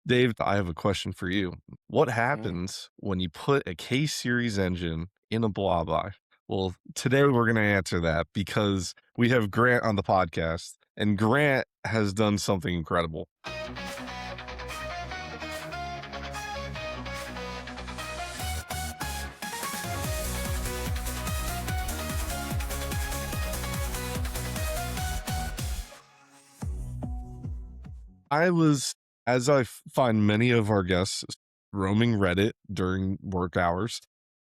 Dave, I have a question for you. What Mm. happens when you put a K series engine in a Blobeye? Well, today we're going to answer that because we have Grant on the podcast, and Grant has done something incredible. I was, as find many of our guests, roaming Reddit during work hours,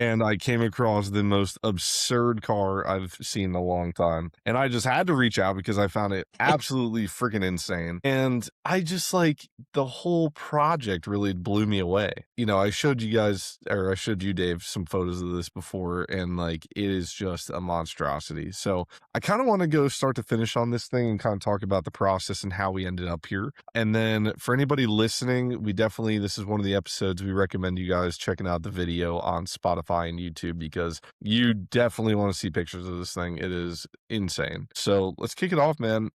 and I came across the most absurd car I've seen in a long time. And I just had to reach out because I found it absolutely freaking insane. And I just like the whole project really blew me away. You know, I showed you guys, or I showed you, Dave, some photos of this before, and like it is just a monstrosity. So I kind of want to go start to finish on this thing and kind of talk about the process and how we ended up here. And then for anybody listening, this is one of the episodes we recommend you guys checking out the video on Spotify and YouTube because you definitely want to see pictures of this thing. It is insane. So let's kick it off, man.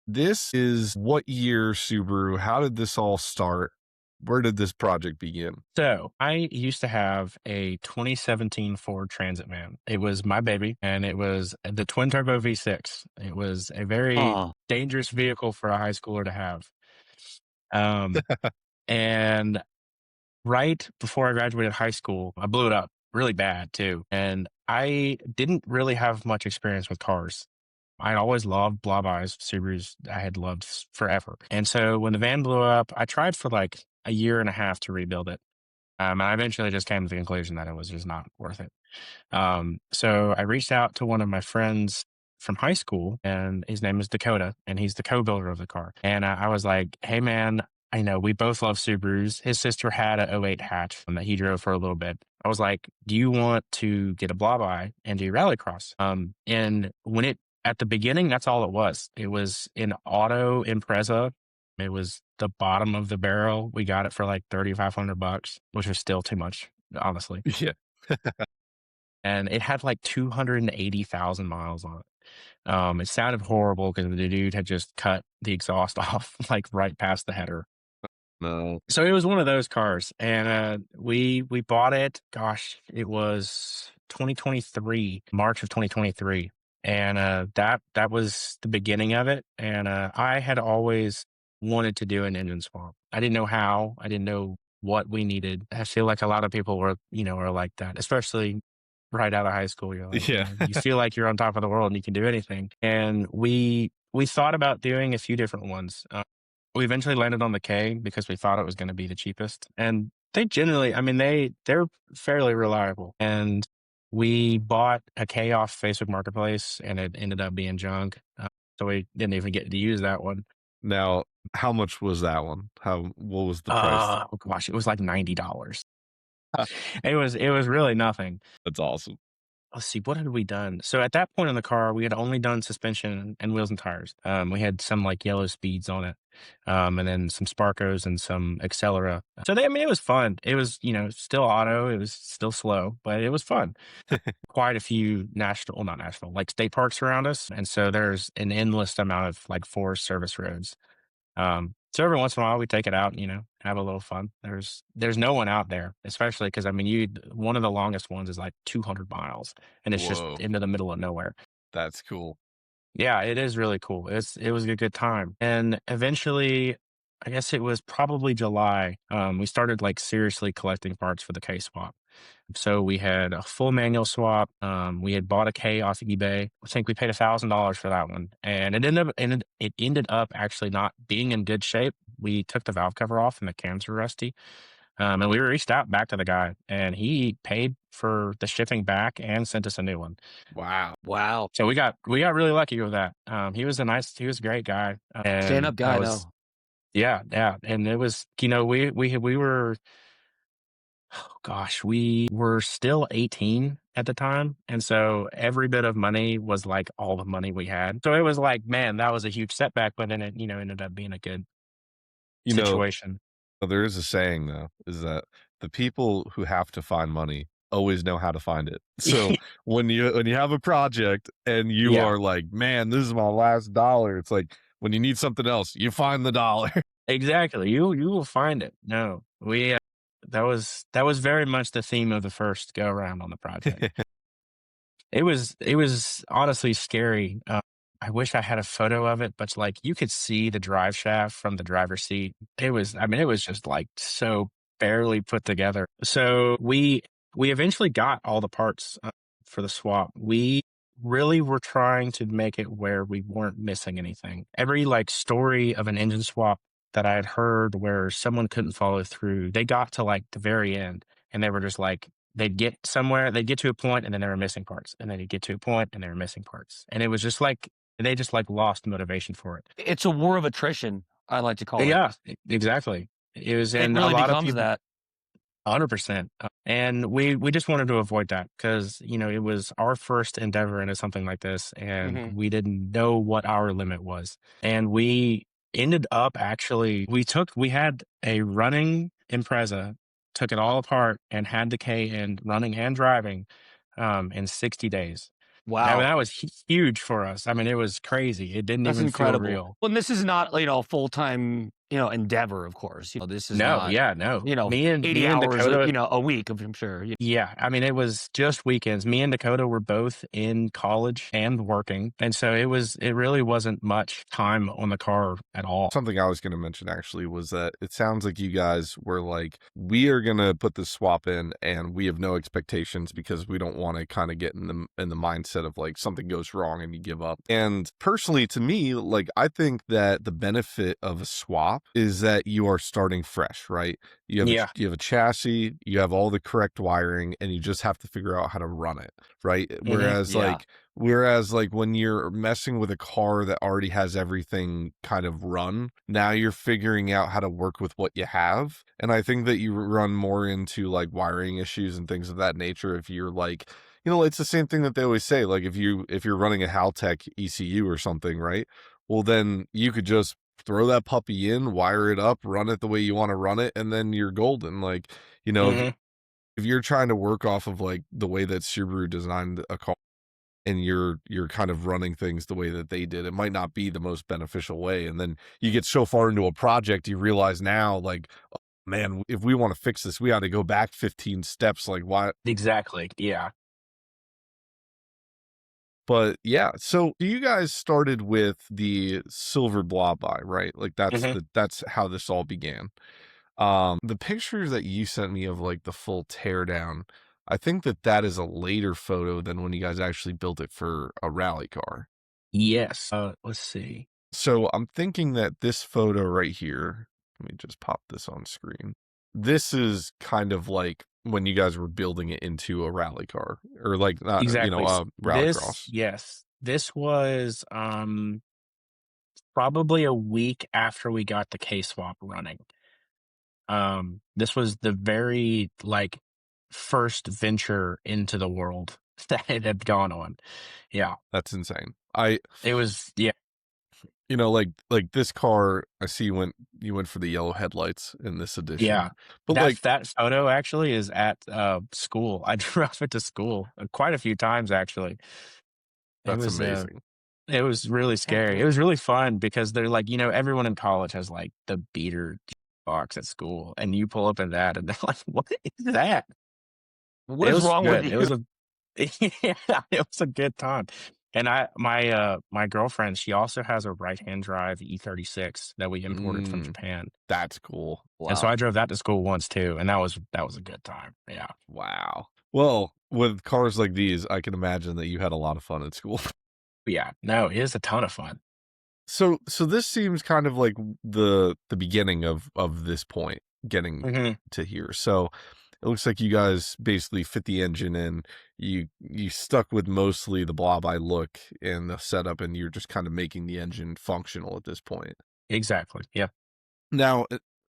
This is what year Subaru? How did this all start? Where did this project begin? So I used to have a 2017 Ford Transit van. It was my baby, and it was the twin turbo V6. It was a very Oh, dangerous vehicle for a high schooler to have. Um, and right before I graduated high school, I blew it up really bad too. And I didn't really have much experience with cars. I'd always loved Blobeyes, Subarus. I had loved forever. And so when the van blew up, I tried for like a year and a half to rebuild it. And I eventually just came to the conclusion that it was just not worth it. So I reached out to one of my friends from high school, and his name is Dakota, and he's the co-builder of the car. And I was like, "Hey, man, I know we both love Subarus. His sister had a '08 hatch that he drove for a little bit. I was like, do you want to get a Blobeye and do rallycross? And when it at the beginning, that's all it was. It was an auto Impreza. It was the bottom of the barrel. We got it for like $3,500, which was still too much, honestly. Yeah. And it had like 280,000 miles on it. It sounded horrible because the dude had just cut the exhaust off like right past the header. No. So it was one of those cars, and we bought it. Gosh, it was 2023, March of 2023, and that was the beginning of it. And I had always wanted to do an engine swap. I didn't know how. I didn't know what we needed. I feel like a lot of people are like that, especially right out of high school. You're like, Yeah. you feel like you're on top of the world and you can do anything. And we thought about doing a few different ones. We eventually landed on the K because we thought it was going to be the cheapest. And they generally, I mean, they're fairly reliable. And we bought a K off Facebook Marketplace, and it ended up being junk. So we didn't even get to use that one. Now, how much was that one? What was the price? Oh gosh, it was like $90. It was really nothing. That's awesome. Let's see, what had we done? So at that point in the car, we had only done suspension and wheels and tires. We had some like yellow speeds on it, and then some Sparkos and some Accelera. So I mean, it was fun. It was, still auto. It was still slow, but it was fun. Quite a few not national, like state parks around us, and so there's an endless amount of like forest service roads. So every once in a while we take it out, have a little fun. There's no one out there, especially because I mean, one of the longest ones is like 200 miles, and it's just Whoa, into the middle of nowhere. that's cool. Yeah, it is really cool. It was a good time, and eventually, I guess it was probably July. We started like seriously collecting parts for the K swap. So we had a full manual swap. We had bought a K off eBay. I think we paid $1,000 for that one, and it ended up actually not being in good shape. We took the valve cover off, and the cams were rusty. And we reached out back to the guy, and he paid for the shipping back and sent us a new one. Wow. wow. So we got really lucky with that. He was a great guy, Stand and up guy, though. yeah, and it was we were gosh, we were still 18 at the time. And so every bit of money was like all the money we had. So it was like, man, that was a huge setback, but then it, ended up being a good You know, situation. there is a saying though, is that the people who have to find money always know how to find it. So when you have a project and you Yeah. are like, man, this is my last dollar, it's like when you need something else, you find the dollar. Exactly, you will find it. No, we, that was very much the theme of the first go around on the project. It was honestly scary. I wish I had a photo of it, but, like, you could see the drive shaft from the driver's seat. It was I mean, it was just, like, so barely put together. So, we eventually got all the parts, for the swap. We really were trying to make it where we weren't missing anything. Every, like, story of an engine swap that I had heard where someone couldn't follow through, they got to, like, the very end, and they were just like, they'd get somewhere, they'd get to a point, and then they were missing parts, and then they'd get to a point, and they were missing parts, and it was just like they just, like, lost motivation for it. It's a war of attrition, I like to call it. Yeah, exactly. It was It and a really lot of becomes people that. 100%. And we just wanted to avoid that because, you know, it was our first endeavor into something like this, and Mhm. we didn't know what our limit was. And we ended up actually we had a running Impreza, took it all apart and had the K in running and driving, in 60 days. I mean, Wow. that was huge for us. I mean, it was crazy. It didn't That's even feel incredible. real. Well, and this is not, you know, a full-time, you know, endeavor, of course. You know, this is No, not, yeah, no. you know, Me 80 and hours, Dakota, you know, a week, I'm sure. yeah, I mean, it was just weekends. Me and Dakota were both in college and working, and so it really wasn't much time on the car at all. Something I was going to mention actually was that it sounds like you guys were like, we are going to put this swap in and we have no expectations because we don't want to kind of get in the mindset of like something goes wrong and you give up. And personally to me, like I think that the benefit of a swap is that you are starting fresh, right? Yeah. You have a chassis, you have all the correct wiring and you just have to figure out how to run it, right? Mhm. Yeah. Whereas, like, when you're messing with a car that already has everything kind of run, now you're figuring out how to work with what you have. And I think that you run more into like wiring issues and things of that nature if you're like, you know, it's the same thing that they always say. Like, if you're running a Haltech ECU or something, right? Well, then you could just throw that puppy in, wire it up, run it the way you want to run it, and then you're golden. Like, you know, Mhm. if you're trying to work off of like the way that Subaru designed a car and you're kind of running things the way that they did, it might not be the most beneficial way. And then you get so far into a project, you realize now, like, "Oh, man, if we want to fix this, we got to go back 15 steps. Like, why?" Exactly. Yeah. But yeah, so you guys started with the silver Blobeye, right? Like Mhm. that's how this all began. The pictures that you sent me of like the full teardown, I think that that is a later photo than when you guys actually built it for a rally car. Yes. Let's see. So I'm thinking that this photo right here, let me just pop this on screen. This is kind of like when you guys were building it into a rally car or like, you know, Exactly. This rallycross. yes. This was, probably a week after we got the K-swap running. This was the very, like, first venture into the world that it had gone on. Yeah. That's insane. It was yeah. You know, like this car, I see you went for the yellow headlights in this edition, Yeah. but like, That photo actually is at, school. I drove it to school, quite a few times, actually. It that's was, uh amazing. it was really scary. It was really fun because they're like, you know, everyone in college has, like, the beater box at school, and you pull up in that, and they're like, "What is that?" What It is was wrong with good. It you? was a yeah, it was a good time. And my girlfriend, she also has a right-hand drive E36 that we imported from Mm, Japan. that's cool. And so Wow. I drove that to school once too, and that was a good time. Yeah. Wow. Well, with cars like these, I can imagine that you had a lot of fun at school. Yeah. No, it is a ton of fun. So this seems kind of like the beginning of this point getting Mhm. to here. So it looks like you guys basically fit the engine in. You stuck with mostly the blob eye look in the setup, and you're just kind of making the engine functional at this point. Exactly. Yeah. Now,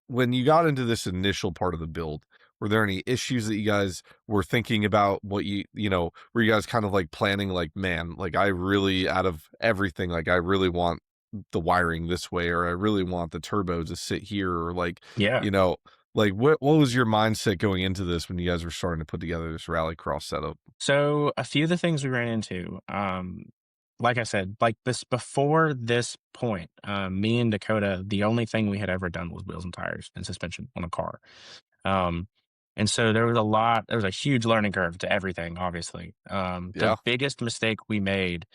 when you got into this initial part of the build, were there any issues that you guys were thinking about what you know, were you guys kind of like planning like, man, like I really out of everything, like I really want the wiring this way, or I really want the turbo to sit here, or like, Yeah. you know, like what was your mindset going into this when you guys were starting to put together this rallycross setup? So a few of the things we ran into, like I said, like this before this point, me and Dakota, the only thing we had ever done was wheels and tires and suspension on a car. Um, and so there was a huge learning curve to everything, obviously. The Yeah. biggest mistake we made,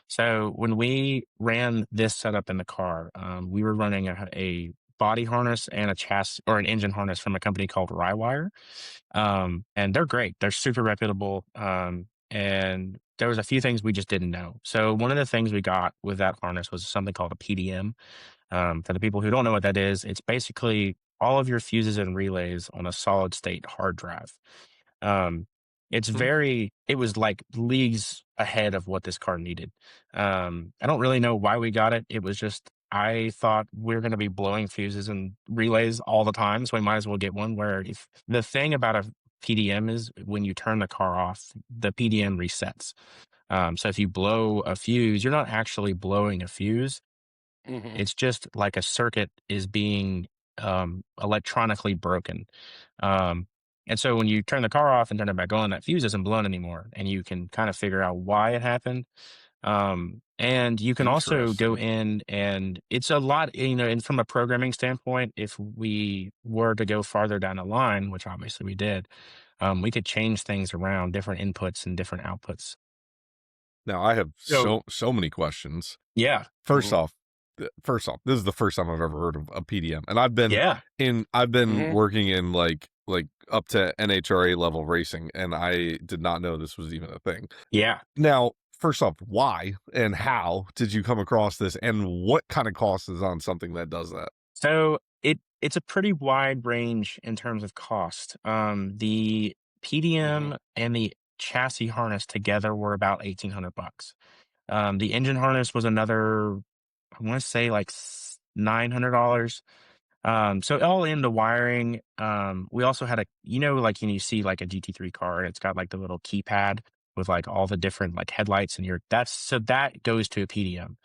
so when we ran this setup in the car, we were running a body harness and a chassis or an engine harness from a company called Rywire. And they're great. They're super reputable. And there was a few things we just didn't know. So one of the things we got with that harness was something called a PDM. For the people who don't know what that is, it's basically all of your fuses and relays on a solid state hard drive. Um, Mhm. it was like leagues ahead of what this car needed. I don't really know why we got it. It was just, I thought we're going to be blowing fuses and relays all the time. So we might as well get one where if the thing about a PDM is when you turn the car off, the PDM resets. So if you blow a fuse, you're not actually blowing a fuse. Hmm. It's just like a circuit is being electronically broken. Um, and so when you turn the car off and turn it back on, that fuse isn't blown anymore. And you can kind of figure out why it happened. And you can also go Interesting. in and it's a lot, and from a programming standpoint, if we were to go farther down the line, which obviously we did, we could change things around different inputs and different outputs. Now I have So, so many questions. yeah. First Hmm. off first off, this is the first time I've ever heard of a PDM, and Yeah. I've been Hmm. working in, like, up to NHRA level racing, and I did not know this was even a thing. Yeah. Now, first off, why and how did you come across this, and what kinda cost is on something that does that? So it's a pretty wide range in terms of cost. The Hmm. PDM and the chassis harness together were about $1,800. The engine harness was another, I want to say like $900. So all in the wiring. We also had like when you see like a GT3 car, and it's got like the little keypad with like all the different like headlights, and that goes to a PDM.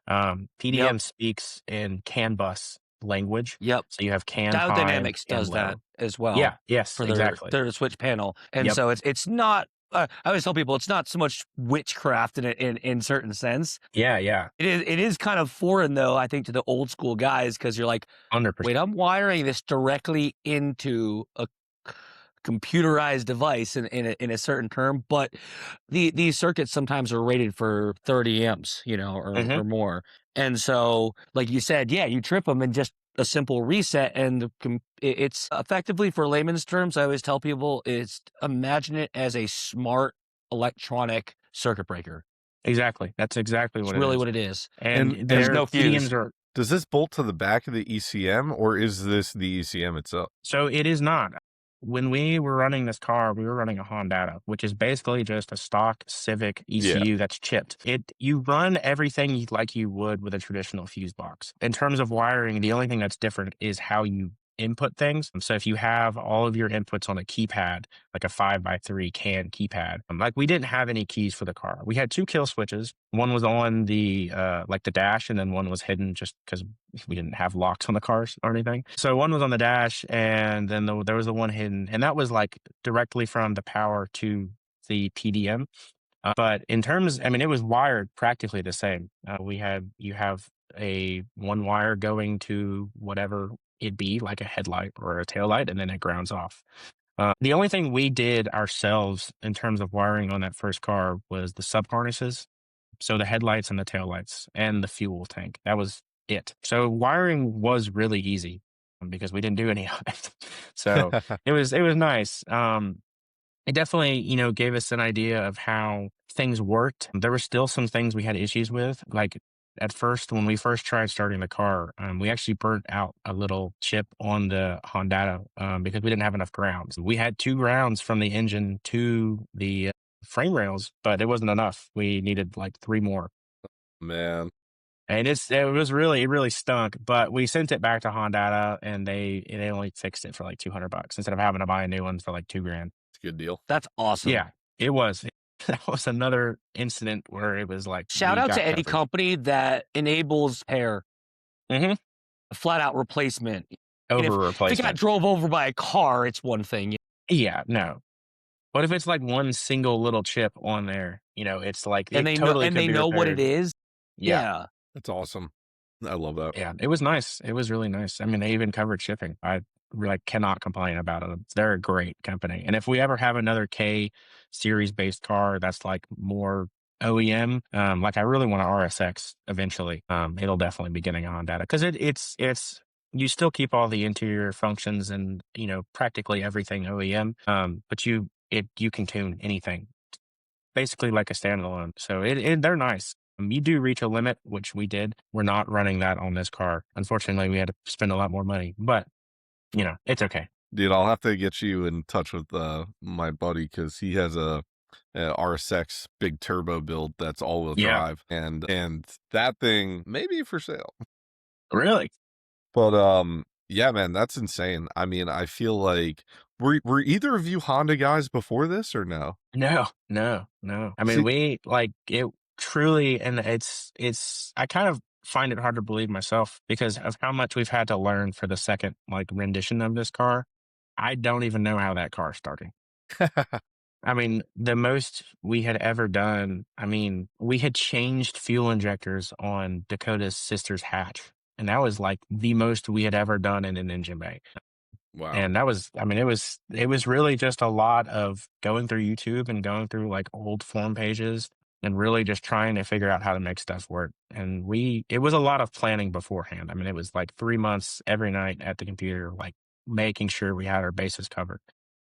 Yep. PDM speaks in CAN bus language, Yep. so you have CAN Dial high, Dynamics CAN does that low. as well Yeah, yes, for their exactly. their switch panel, and Yep. so it's not. I always tell people it's not so much witchcraft in certain sense. Yeah, yeah. It is kind of foreign though, I think, to the old school guys because you're like, wait, 100%. I'm wiring this directly into a computerized device in a certain term, but these circuits sometimes are rated for 30 amps, or Hmm. more. And so, like you said, yeah, you trip them and just a simple reset, and it's effectively, for layman's terms, I always tell people, it's imagine it as a smart electronic circuit breaker. Exactly. That's exactly It's what it really is. what it is. And There's And their no fuse. PDMs are. does this bolt to the back of the ECM, or is this the ECM itself? So it is not. When we were running this car, we were running a Honda, which is basically just a stock Civic Yeah. ECU that's chipped. You run everything like you would with a traditional fuse box. In terms of wiring, the only thing that's different is how you input things. So if you have all of your inputs on a keypad, like a 5x3 CAN keypad, like we didn't have any keys for the car. We had two kill switches. One was on the like the dash, and then one was hidden just because we didn't have locks on the cars or anything. So one was on the dash, and then there was the one hidden, and that was like directly from the power to the PDM. But in terms, I mean, it was wired practically the same. You have a one wire going to whatever it be, like a headlight or a tail light, and then it grounds off. The only thing we did ourselves in terms of wiring on that first car was the sub harnesses, so the headlights and the taillights and the fuel tank. That was it. So wiring was really easy because we didn't do any of it. So it was nice. It definitely, gave us an idea of how things worked. There were still some things we had issues with. Like at first, when we first tried starting the car, we actually burnt out a little chip on the Honda because we didn't have enough grounds. We had two grounds from the engine to the frame rails, but it wasn't enough. We needed like three more. Man, And it really stunk, but we sent it back to Honda and they only fixed it for like $200 instead of having to buy a new one for like 2 grand. it's a good deal. That's awesome. Yeah, it was. That was another incident where it was like Shout we out to got any covered. company that enables Mhm. a flat out replacement. And if Over it got replacement. drove over by a car, it's one thing. Yeah, no. What if it's like one single little chip on there? It's like And it totally could they be know what it repaired. is. Yeah. Yeah. That's awesome. I love that. Yeah, it was nice. It was really nice. I mean, they even covered shipping. I really cannot complain about it. They're a great company. And if we ever have another K series based car that's like more OEM, like I really want a RSX eventually. It'll definitely be getting on data because it's you still keep all the interior functions and practically everything OEM. But you can tune anything basically like a standalone. So they're nice. You do reach a limit, which we did. We're not running that on this car. Unfortunately, we had to spend a lot more money, but it's okay. Dude, I'll have to get you in touch with my buddy because he has a RSX big turbo build that's all-wheel Yeah, drive, and that thing may be for sale. really. But yeah, man, that's insane. I mean, I feel like were either of you Honda guys before this or no? No, no, no. I mean, See, we like it truly, and it's. I kind of find it hard to believe myself because of how much we've had to learn for the second like rendition of this car. I don't even know how that car started. I mean, the most we had ever done, I mean, we had changed fuel injectors on Dakota's sister's hatch. And that was like the most we had ever done in an engine bay. wow. And that was, I mean, it was really just a lot of going through YouTube and going through like old forum pages and really just trying to figure out how to make stuff work. And it was a lot of planning beforehand. I mean, it was like 3 months every night at the computer, like making sure we had our bases covered.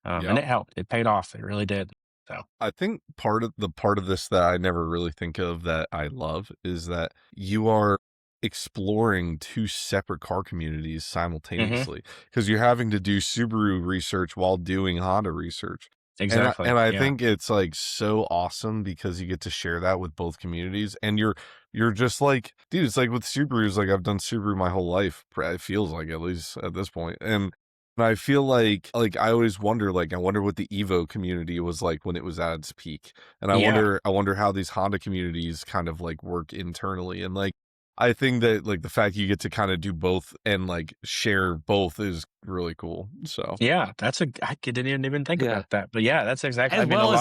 And Yep. it helped. It paid off. It really did. So. I think part of this that I never really think of that I love is that you are exploring two separate car communities Mhm. simultaneously because you're having to do Subaru research while doing Honda research. And I, Exactly, and I yeah. think it's like so awesome because you get to share that with both communities and you're just like, dude, it's like with Subarus, like I've done Subaru my whole life. It feels like at least at this point. And I feel like I always wonder, like, I wonder what the Evo community was like when it was at its peak. And Yeah, I wonder how these Honda communities kind of like work internally. And like, I think that like the fact you get to kind of do both and like share both is really cool. So yeah, I didn't even think Yeah. about that, but yeah, that's exactly I mean, a lot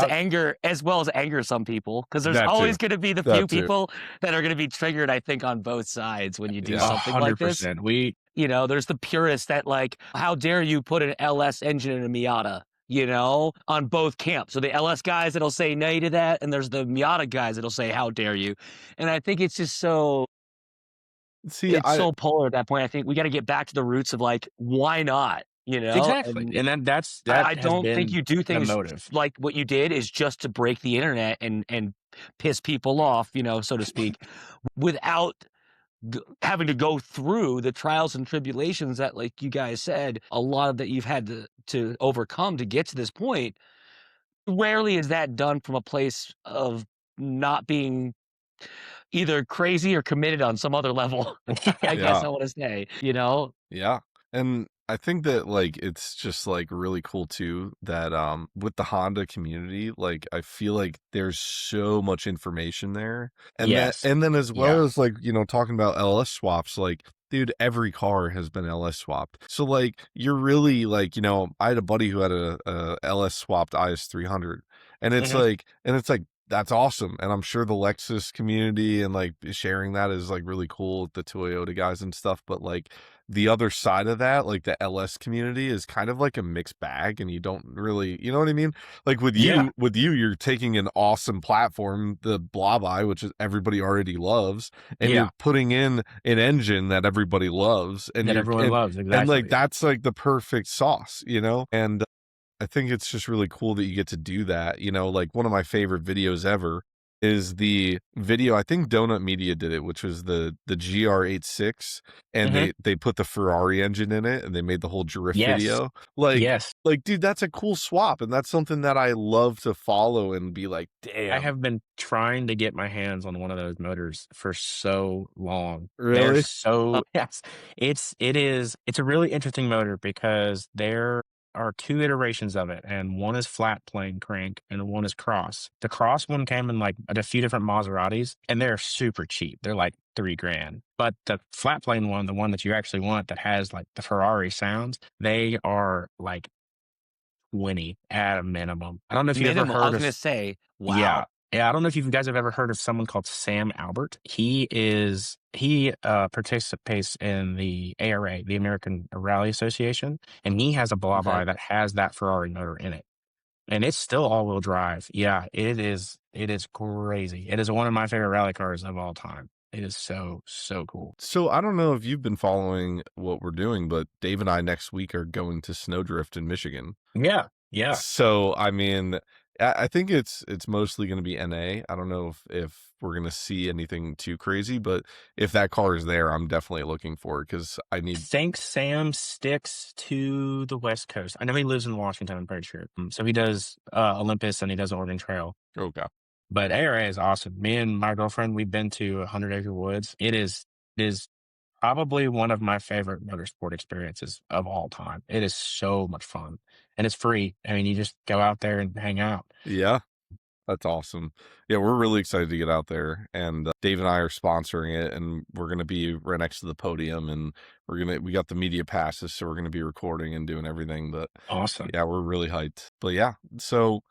As well as anger some people, because there's that too, always gonna be the few that too. people that are gonna be triggered, I think, on both sides when you do Yeah. something like this. 100%. We There's the purists that like, "How dare you put an LS engine in a Miata?" On both camps. So the LS guys that'll say nay to that, and there's the Miata guys that'll say, "How dare you?" And I think it's just See, it's so polar at that point. I think we gotta get back to the roots of, like, why not, exactly, And and that I has don't think been you do the things motive. like what you did is just to break the internet and piss people off, so to speak, without having to go through the trials and tribulations that, like you guys said, a lot of that you've had to overcome to get to this point. Rarely is that done from a place of not being either crazy or committed on some other level. I guess yeah. I want to say. Yeah. And I think that like it's just like really cool too that with the Honda community, like I feel like there's so much information there. Yes. And then as Yeah. well as like, talking about LS swaps, like dude, every car has been LS swapped. So like you're really like, I had a buddy who had a LS swapped IS 300 Mhm. and it's like that's awesome. And I'm sure the Lexus community and like sharing that is like really cool with the Toyota guys and stuff. But like the other side of that, like the LS community is kind of like a mixed bag and you don't really, you know what I mean? Like Yeah. with you, you're taking an awesome platform, the Blobeye, which is everybody already loves, and Yeah. you're putting in an engine that everybody loves and That everyone loves, and like exactly. that's like the perfect sauce, And I think it's just really cool that you get to do that. Like one of my favorite videos ever is the video. I think Donut Media did it, which was the GR86, and Mhm. they put the Ferrari engine in it, and they made the whole drift Yes. video. Like, Yes. dude, that's a cool swap, and that's something that I love to follow and be like, I damn, have been trying to get my hands on one of those motors for so long. They're really? so yes. It's a really interesting motor because there are 2 iterations of it, and one is flat plane crank and one is cross. The cross one came in like a few different Maseratis, and they're super cheap. They're like 3 grand. But the flat plane one, the one that you actually want that has like the Ferrari sounds, they are like 20 at a minimum. I don't know if you ever Minimum. I heard was of gonna say, yeah. wow. Yeah, I don't know if you guys have ever heard of someone called Sam Albert. He participates in the ARA, the American Rally Association, and he has a Okay. Blobeye that has that Ferrari motor in it. And it's still all-wheel drive. Yeah, it is crazy. It is one of my favorite rally cars of all time. It is so, so cool. So I don't know if you've been following what we're doing, but Dave and I next week are going to Snowdrift in Michigan. Yeah, yeah. So I mean, I think it's mostly going to be NA. I don't know if we're going to see anything too crazy, but if that car is there, I'm definitely looking for it because I I need. think Sam sticks to the West Coast. I know he lives in Washington, I'm pretty sure. So he does Olympus and he does Oregon Trail. Okay. But ARA is awesome. Me and my girlfriend, we've been to 100 Acre Woods. It is probably one of my favorite motorsport experiences of all time. It is so much fun. And it's free. I mean, you just go out there and hang out. Yeah, that's awesome. Yeah, we're really excited to get out there, and Dave and I are sponsoring it, and we're gonna be right next to the podium, and we got the media passes, so we're gonna be recording and doing everything. But Awesome. yeah, we're really hyped. But yeah, so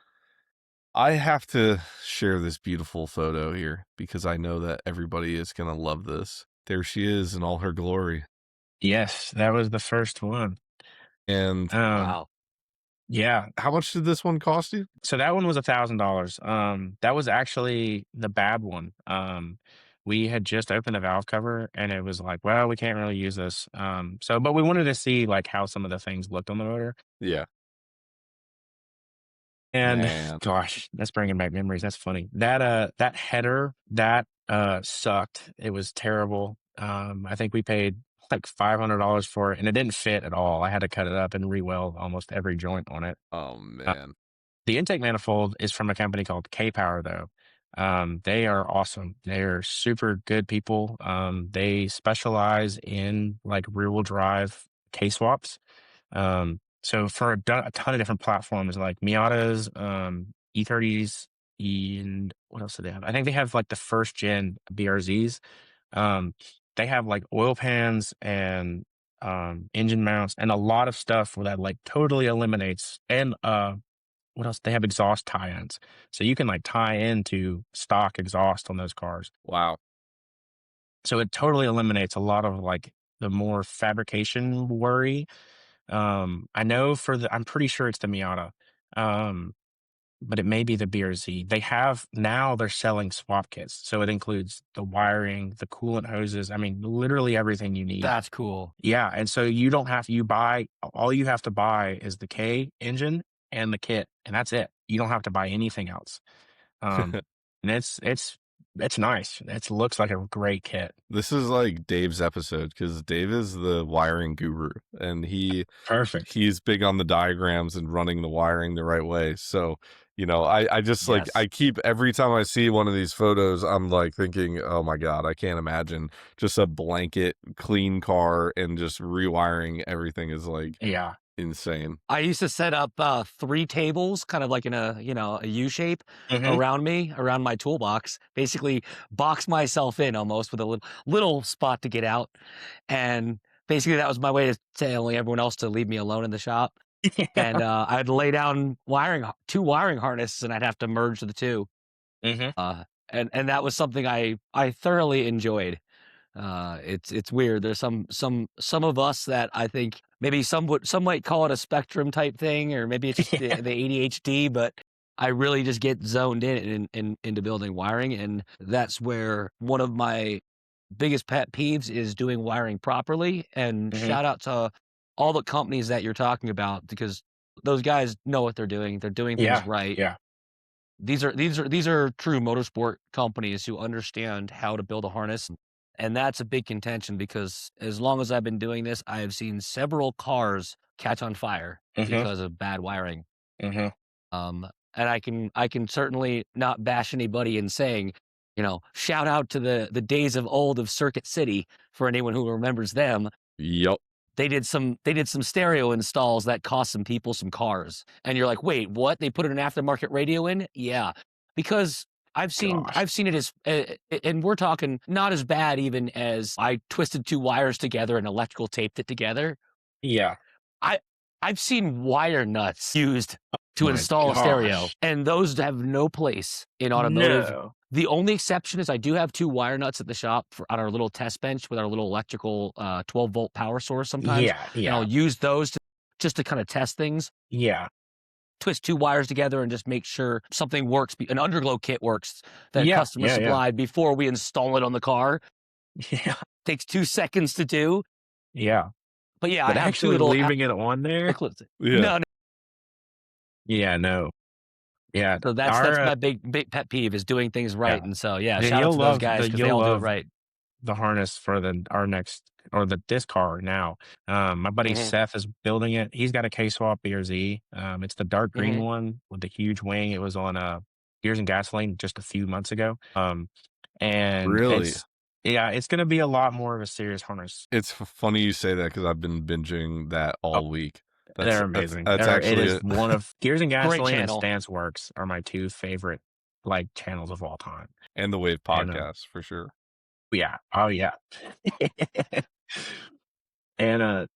I have to share this beautiful photo here because I know that everybody is gonna love this. There she is in all her glory, Yes, that was the first one. and Um, Wow. yeah. how much did this one cost you? So that one was $1,000. That was actually the bad one. We had just opened a valve cover and it was like, well, we can't really use this. But we wanted to see like how some of the things looked on the motor. Yeah, And man. gosh, that's bringing back memories. That's funny. That header that sucked. It was terrible. I think we paid like $500 for it, and it didn't fit at all. I had to cut it up and re-weld almost every joint on it. Oh Uh, man. the intake manifold is from a company called K Power, though. They are awesome. They are super good people. They specialize in like rear-wheel drive K swaps. So for a ton of different platforms like Miatas, E30s, and what else do they have? I think they have like the first gen BRZs. Um, they have like oil pans and engine mounts and a lot of stuff that like totally eliminates and what else? They have exhaust tie-ins. So you can like tie into stock exhaust on those cars. Wow. So it totally eliminates a lot of like the more fabrication worry. I know I'm pretty sure it's the Miata. Um, but it may be the BRZ. They're selling swap kits. So it includes the wiring, the coolant hoses. I mean, literally everything you need. That's cool. Yeah. And so all you have to buy is the K engine and the kit, and that's it. You don't have to buy anything else. Um, and it's nice. It looks like a great kit. This is like Dave's episode because Dave is the wiring guru and Perfect. he's big on the diagrams and running the wiring the right way. So, I just like Yes. I keep every time I see one of these photos, I'm like thinking, oh my God, I can't imagine just a blanket clean car and just rewiring everything is like Yeah. insane. I used to set up 3 tables, kind of like in a U shape Hmm. around my toolbox. Basically, box myself in almost with a little spot to get out, and basically that was my way to telling everyone else to leave me alone in the shop. Yeah. And I'd lay down 2 wiring harnesses, and I'd have to merge the 2. Hmm. And that was something I thoroughly enjoyed. It's weird. There's some of us that I think maybe some might call it a spectrum type thing, or maybe it's just the Yeah. ADHD, but I really just get zoned into building wiring, and that's where one of my biggest pet peeves is doing wiring properly. And Hmm. shout out to all the companies that you're talking about because those guys know what they're doing. They're doing things Yeah. right. Yeah. These are true motorsport companies who understand how to build a harness, and that's a big contention because as long as I've been doing this, I have seen several cars catch on fire Hmm. because of bad wiring. Hmm. And I can certainly not bash anybody in saying, shout out to the days of old of Circuit City for anyone who remembers them. Yep. They did some stereo installs that cost some people some cars. And you're like, "Wait, what? They put an aftermarket radio in?" Yeah. Because I've seen Gosh. I've seen it as and we're talking not as bad even as I twisted 2 wires together and electrical taped it together. Yeah. I I've seen wire nuts used to My install a stereo, gosh. and those have no place in automotive. No. The only exception is I do have 2 wire nuts at the shop on our little test bench with our little electrical, 12-volt power source sometimes, Yeah, and I'll yeah, use those just to kinda test things, yeah, twist 2 wires together and just make sure something works, an underglow kit works that a yeah, customer yeah, yeah, supplied before we install it on the car. yeah, Takes 2 seconds to do, yeah. but yeah, I But have 2 actually little leaving it on there? outlets. Yeah. No, no. Yeah, no. Yeah, So that's our, my big pet peeve is doing things right, yeah. and so, yeah, Then shout out to those guys because they you'll all do it love right. the harness for our next or this car now. My buddy Mhm, Seth is building it. He's got a K-Swap BRZ. It's the dark green mhm. one with the huge wing. It was on Gears and Gasoline just a few months ago. And Really? it's gonna be a lot more of a serious harness. It's funny you say that because I've been binging that Oh, all week. they're That's amazing. that's It actually is a one of Gears and Great Gasoline and channel. Stance Works are my two favorite like channels of all time. and the Wave And podcast for sure. yeah, oh yeah. And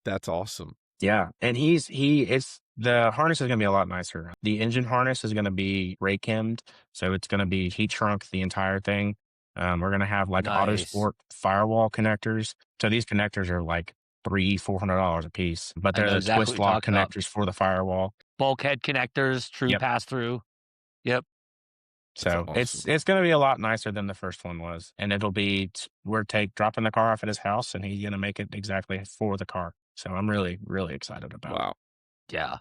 That's awesome. yeah, and it's the harness is gonna be a lot nicer. The engine harness is gonna be rake hemmed, so it's gonna be heat shrunk the entire thing. We're gonna have like auto Nice. sport firewall connectors. So these connectors are like $300-$400 a piece, but I they're know the exactly what twist you're lock talking about. connectors for the firewall. Bulkhead connectors, true Yep. pass-through. Yep. That's So awesome. it's gonna be a lot nicer than the first one was, and it'll be we're dropping the car off at his house, and he's gonna make it exactly for the car. So I'm really really excited about it. Wow. Yeah.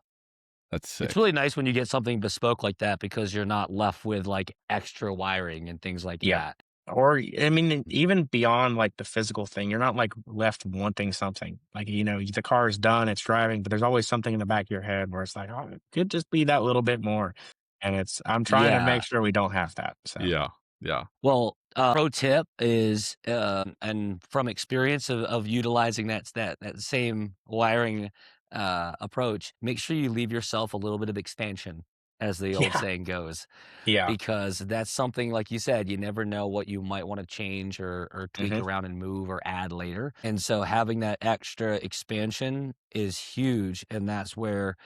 That's It's sick. really nice when you get something bespoke like that because you're not left with, like, extra wiring and things like Yeah. that. Or I mean, even beyond like the physical thing, you're not like left wanting something. Like, the car is done, it's driving, but there's always something in the back of your head where it's like, oh, it could just be that little bit more. And I'm trying to make Yeah. sure we don't have that. So Yeah. Yeah. Well, pro tip is, and from experience of utilizing that same wiring, approach, make sure you leave yourself a little bit of expansion, as the old yeah, saying goes, yeah. because that's something, like you said, you never know what you might wanna change or tweak Hmm. around and move or add later, and so having that extra expansion is huge, and that's where,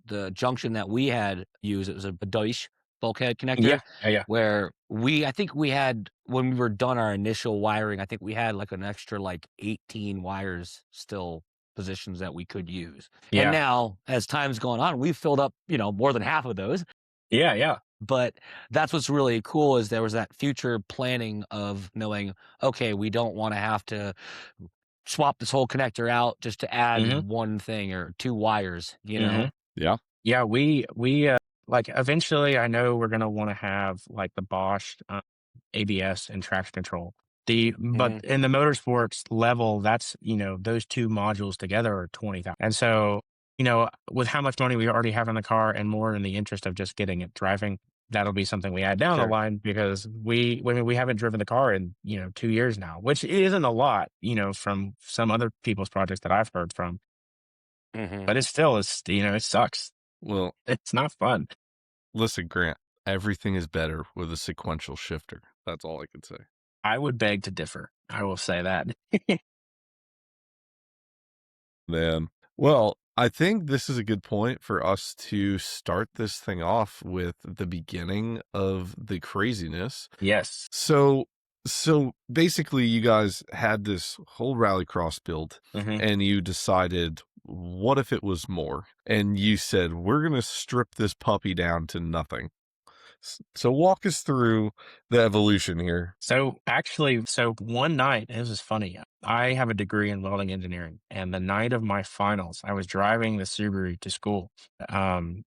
the junction that we had used, it was a Deutsch bulkhead Yeah, connector, yeah, yeah. where I think we had when we were done our initial wiring, I think we had, like, an extra, like, 18 wires still positions that we could use. And Yeah. now, as time's gone on, we've filled up, more than half of those, Yeah, yeah. but that's what's really cool is there was that future planning of knowing, "Okay, we don't wanna have to swap this whole connector out just to add Hmm. 1 thing or 2 wires," you Hmm. know? Yeah. Yeah, like eventually I know we're gonna want to have like the Bosch ABS and traction control. But Mhm. in the motorsports level, that's those two modules together are 20,000. And so, with how much money we already have in the car and more in the interest of just getting it driving, that'll be something we add down the Sure. line because we haven't driven the car in, 2 years now, which isn't a lot, from some other people's projects that I've heard from. Mhm. But it sucks. Well, It's not fun. listen, Grant, everything is better with a sequential shifter. That's all I can say. I would beg to differ. I will say that. Man. Well, I think this is a good point for us to start this thing off with the beginning of the craziness. Yes. So so basically you guys had this whole rallycross build Mhm. and you decided what if it was more? And you said we're going to strip this puppy down to nothing. So walk us through the evolution here. So actually, one night, this is funny. I have a degree in welding engineering, and the night of my finals, I was driving the Subaru to school. Um,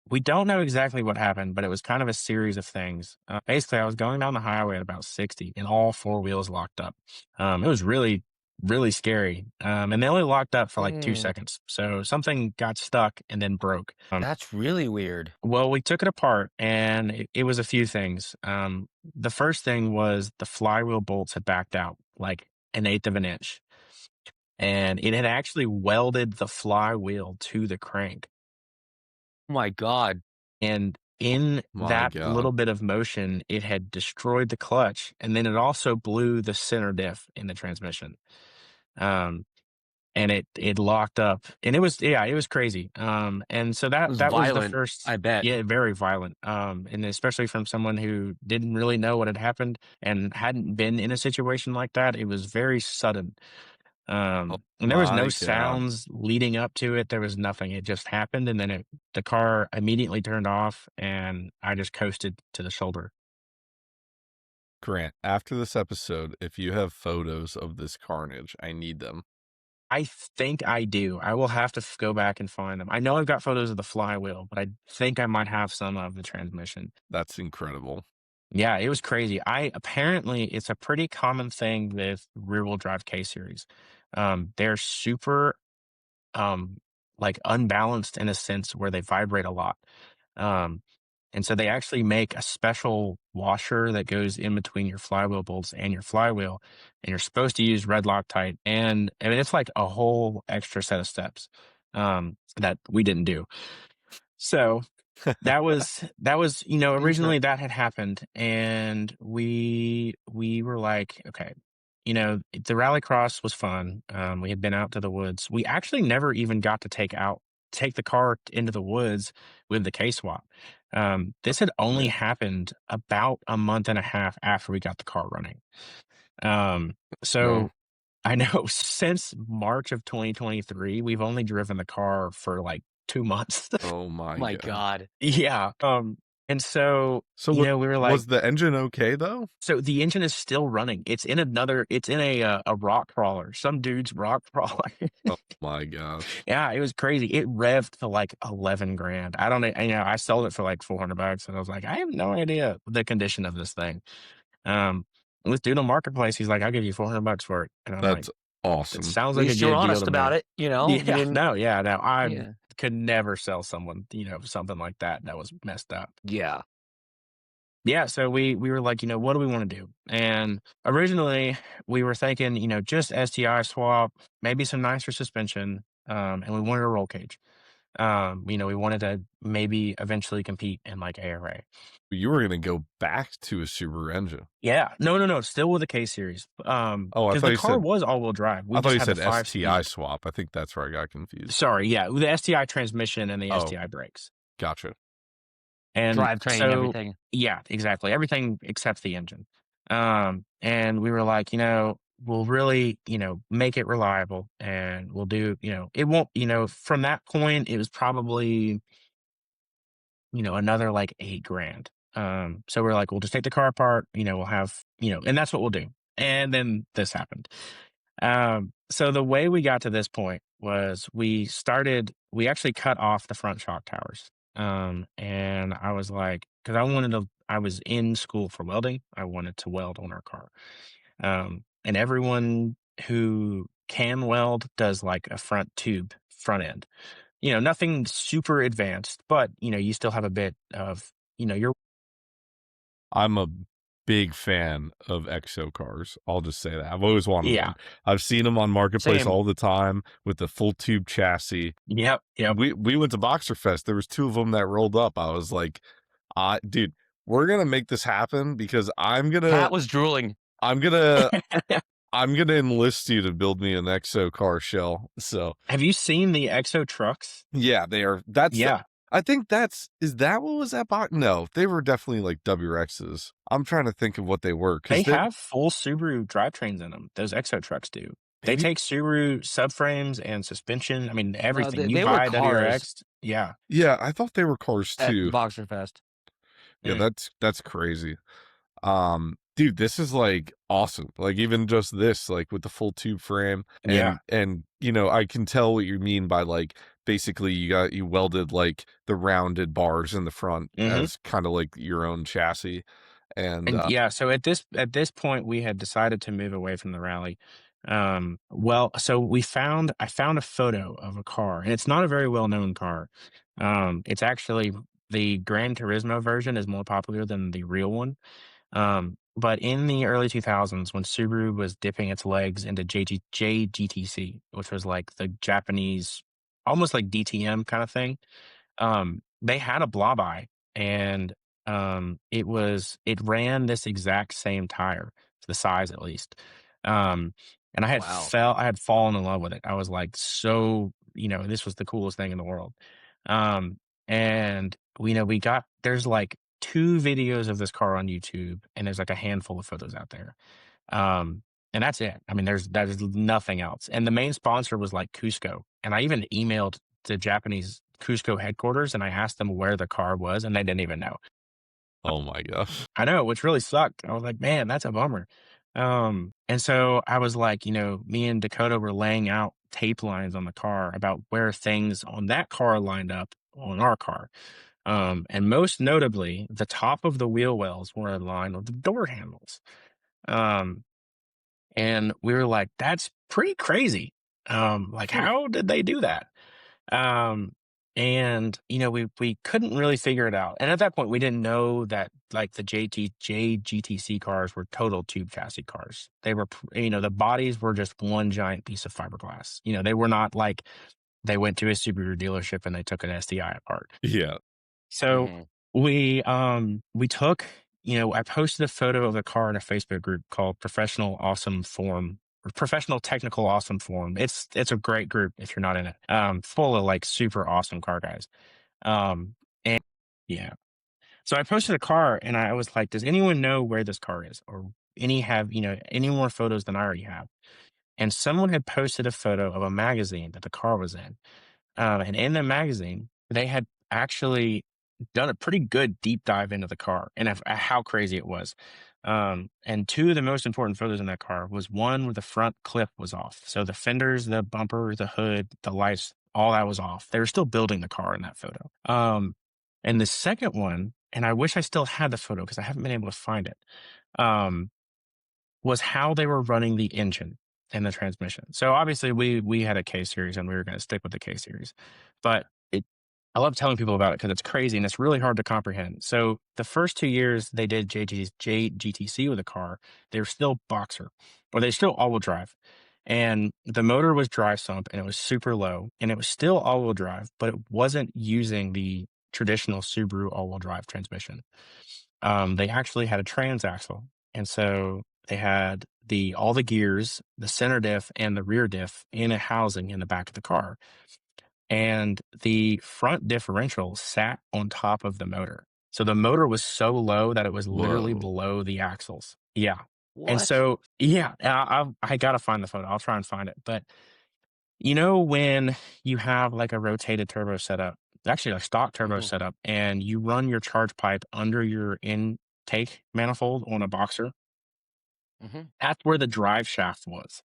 we don't know exactly what happened, but it was kind of a series of things. Basically, I was going down the highway at about 60, and all four wheels locked up. It was really, really scary. And they only locked up for like 2 seconds. So something got stuck and then broke. That's really weird. Well, we took it apart and it was a few things. The first thing was the flywheel bolts had backed out like an eighth of an inch, and it had actually welded the flywheel to the crank. Oh my god. And in My that little God. bit of motion, it had destroyed the clutch, and then it also blew the center diff in the transmission. Um, and it locked up, and it was crazy. And so It was that was the violent, first. I bet. Yeah, very violent. And especially from someone who didn't really know what had happened and hadn't been in a situation like that, it was very sudden. Oh And there was no my god. sounds leading up to it. There was nothing. It just happened, and then the car immediately turned off, and I just coasted to the shoulder. Grant, after this episode, if you have photos of this carnage, I need them. I think I do. I will have to go back and find them. I know I've got photos of the flywheel, but I think I might have some of the transmission. That's incredible. Yeah, it was crazy. I apparently it's a pretty common thing with rear wheel drive K series. They're super um like unbalanced in a sense where they vibrate a lot. Um and so they actually make a special washer that goes in between your flywheel bolts and your flywheel, and you're supposed to use red Loctite, and I mean it's like a whole extra set of steps that we didn't do. So that was, Inter originally that had happened, and we were like, okay, the rallycross was fun. We had been out to the woods. We actually never even got to take the car into the woods with the K swap. This had only Man, happened about a month and a half after we got the car running. no. So I know since March of 2023, we've only driven the car for like 2 months. Oh my my god. god. Yeah, and so, So what we were like, was the engine okay though? so the engine is still running. It's in a rock crawler, some dude's rock crawler. Oh my gosh. Yeah, it was crazy. It revved to like 11 grand. I don't know, I sold it for like $400, and I was like, I have no idea the condition of this thing. Um, and this dude on Marketplace, he's like, I'll give you $400 for it. And I'm like, That's it awesome. sounds At like a least you were good deal honest to me. about it, you Yeah, didn't. no, yeah, no, I Yeah. could never sell someone, something like that. That was messed up. Yeah. Yeah, so we were like, what do we want to do? And originally we were thinking, just STI swap, maybe some nicer suspension, and we wanted a roll cage. We wanted to maybe eventually compete in like ARA. You were gonna go back to a Subaru engine. Yeah, no, no, no, still with the K series. Oh, Because the car was all wheel drive. We I thought just you had the said five STI speed. swap. I think that's where I got confused. Sorry, yeah, with the STI transmission and the Oh, STI brakes. gotcha. And Drivetrain, so, everything. yeah, exactly. Everything except the engine. And we were like, we'll really, make it reliable, and we'll do, it won't, from that point, it was probably, another like 8 grand. So we're like, we'll just take the car apart, we'll have, and that's what we'll do. And then this happened. So the way we got to this point was we actually cut off the front shock towers. And I was like, because I was in school for welding. I wanted to weld on our car. And everyone who can weld does like a front tube front end. Nothing super advanced, but you still have a bit of, your I'm a big fan of EXO cars. I'll just say that. I've always wanted yeah. one. I've seen them on Marketplace Same. all the time with the full tube chassis. Yep. Yep. We went to Boxer Fest. There was 2 of them that rolled up. I was like, dude, we're gonna make this happen because Pat was drooling. I'm gonna I'm gonna enlist you to build me an EXO car shell. So Have you seen the EXO trucks? yeah, they are. Yeah. I think is that what was that box? No, they were definitely like WRXs. I'm trying to think of what they were They because they have full Subaru drivetrains in them. Those EXO trucks do. They maybe take Subaru subframes and suspension. I mean, everything. You They were buy a cars WRX, yeah. yeah, I thought they were cars at too. Boxer Fest. Yeah, Mm, that's crazy. Dude, this is like awesome. Like even just this, like with the full tube frame, yeah. and I can tell what you mean by like basically you welded like the rounded bars in the front Hmm. as kind of like your own chassis, and And yeah, so at this point, we had decided to move away from the rally. Well, so I found a photo of a car, and it's not a very well known car. It's actually the Gran Turismo version is more popular than the real one. But in the early 2000s, when Subaru was dipping its legs into JGTC, which was like the Japanese, almost like DTM kind of thing, they had a Blobeye, and it ran this exact same tire, the size at least. Um, and Wow. I had fallen in love with it. I was like, so, this was the coolest thing in the world. Um, and we got there's like 2 videos of this car on YouTube, and there's like a handful of photos out there. Um, and that's it. I mean, there's nothing else. And the main sponsor was like Cusco. And I even emailed the Japanese Cusco headquarters and I asked them where the car was, and they didn't even know. Oh my gosh. I know, which really sucked. I was like, man, that's a bummer. And so I was like, me and Dakota were laying out tape lines on the car about where things on that car lined up on our car. And most notably, the top of the wheel wells were in line with the door handles. Um, and we were like, that's pretty crazy. Like, Hmm. how did they do that? Um, and we couldn't really figure it out. And at that point, we didn't know that like the JGTC cars were total tube chassis cars. They were, the bodies were just one giant piece of fiberglass. They were not like they went to a Subaru dealership and they took an STI apart. Yeah. So Mhm. we took, I posted a photo of the car in a Facebook group called Professional Awesome Forum or Professional Technical Awesome Forum. It's a great group if you're not in it. Full of like super awesome car guys. And yeah. So I posted a car and I was like, does anyone know where this car is? Or any more photos than I already have? And someone had posted a photo of a magazine that the car was in. And in the magazine, they had actually done a pretty good deep dive into the car and how crazy it was. And 2 of the most important photos in that car was one where the front clip was off. So the fenders, the bumper, the hood, the lights, all that was off. They were still building the car in that photo. And the second one, and I wish I still had the photo because I haven't been able to find it. Um, was how they were running the engine and the transmission. So obviously we had a K series and we were going to stick with the K series. But I love telling people about it because it's crazy and it's really hard to comprehend. So the first 2 years they did JGTC with the car, they were still boxer or they still all-wheel drive. And the motor was dry sump and it was super low and it was still all-wheel drive, but it wasn't using the traditional Subaru all-wheel drive transmission. They actually had a transaxle. And so they had all the gears, the center diff and the rear diff in a housing in the back of the car. And the front differential sat on top of the motor. So the motor was so low that it was literally Whoa. below the axles. Yeah. And What? so, yeah, I got to find the photo. I'll try and find it. But when you have like a rotated turbo setup, actually a stock turbo Mhm. setup, and you run your charge pipe under your intake manifold on a boxer, Mhm. that's where the drive shaft was.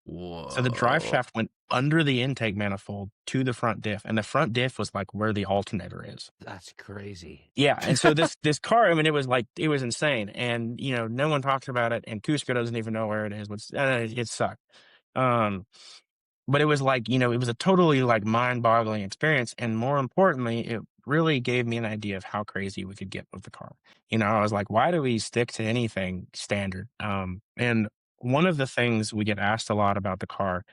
So the drive Whoa. shaft went under the intake manifold to the front diff, and the front diff was like where the alternator is. That's crazy. Yeah, and so this car, I mean, it was insane, and no one talks about it, and Cusco doesn't even know where it is, which it sucked. Um, but it was like, it was a totally like mind-boggling experience. And more importantly, it really gave me an idea of how crazy we could get with the car. I was like, why do we stick to anything standard? And one of the things we get asked a lot about the car,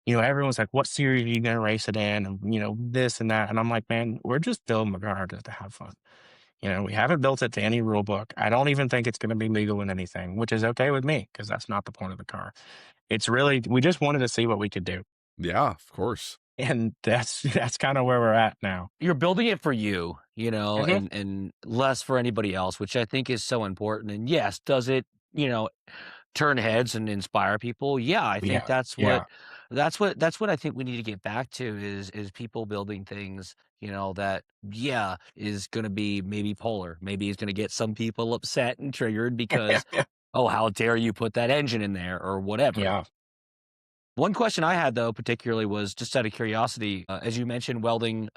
everyone's like, what series are you going to race it in? And, this and that. And I'm like, man, we're just building the car just to have fun. We haven't built it to any rule book. I don't even think it's going to be legal in anything, which is okay with me because that's not the point of the car. It's really, we just wanted to see what we could do. Yeah, of course. And that's kinda where we're at now. You're building it for you, Mhm. and less for anybody else, which I think is so important. And yes, does it, you know, turn heads and inspire people? Yeah, I think Yeah, yeah, that's what I think we need to get back to is people building things, that yeah, is gonna be maybe polar. Maybe is gonna get some people upset and triggered yeah, because, yeah, "Oh, how dare you put that engine in there," or whatever. yeah, One question I had though, particularly was just out of curiosity, as you mentioned welding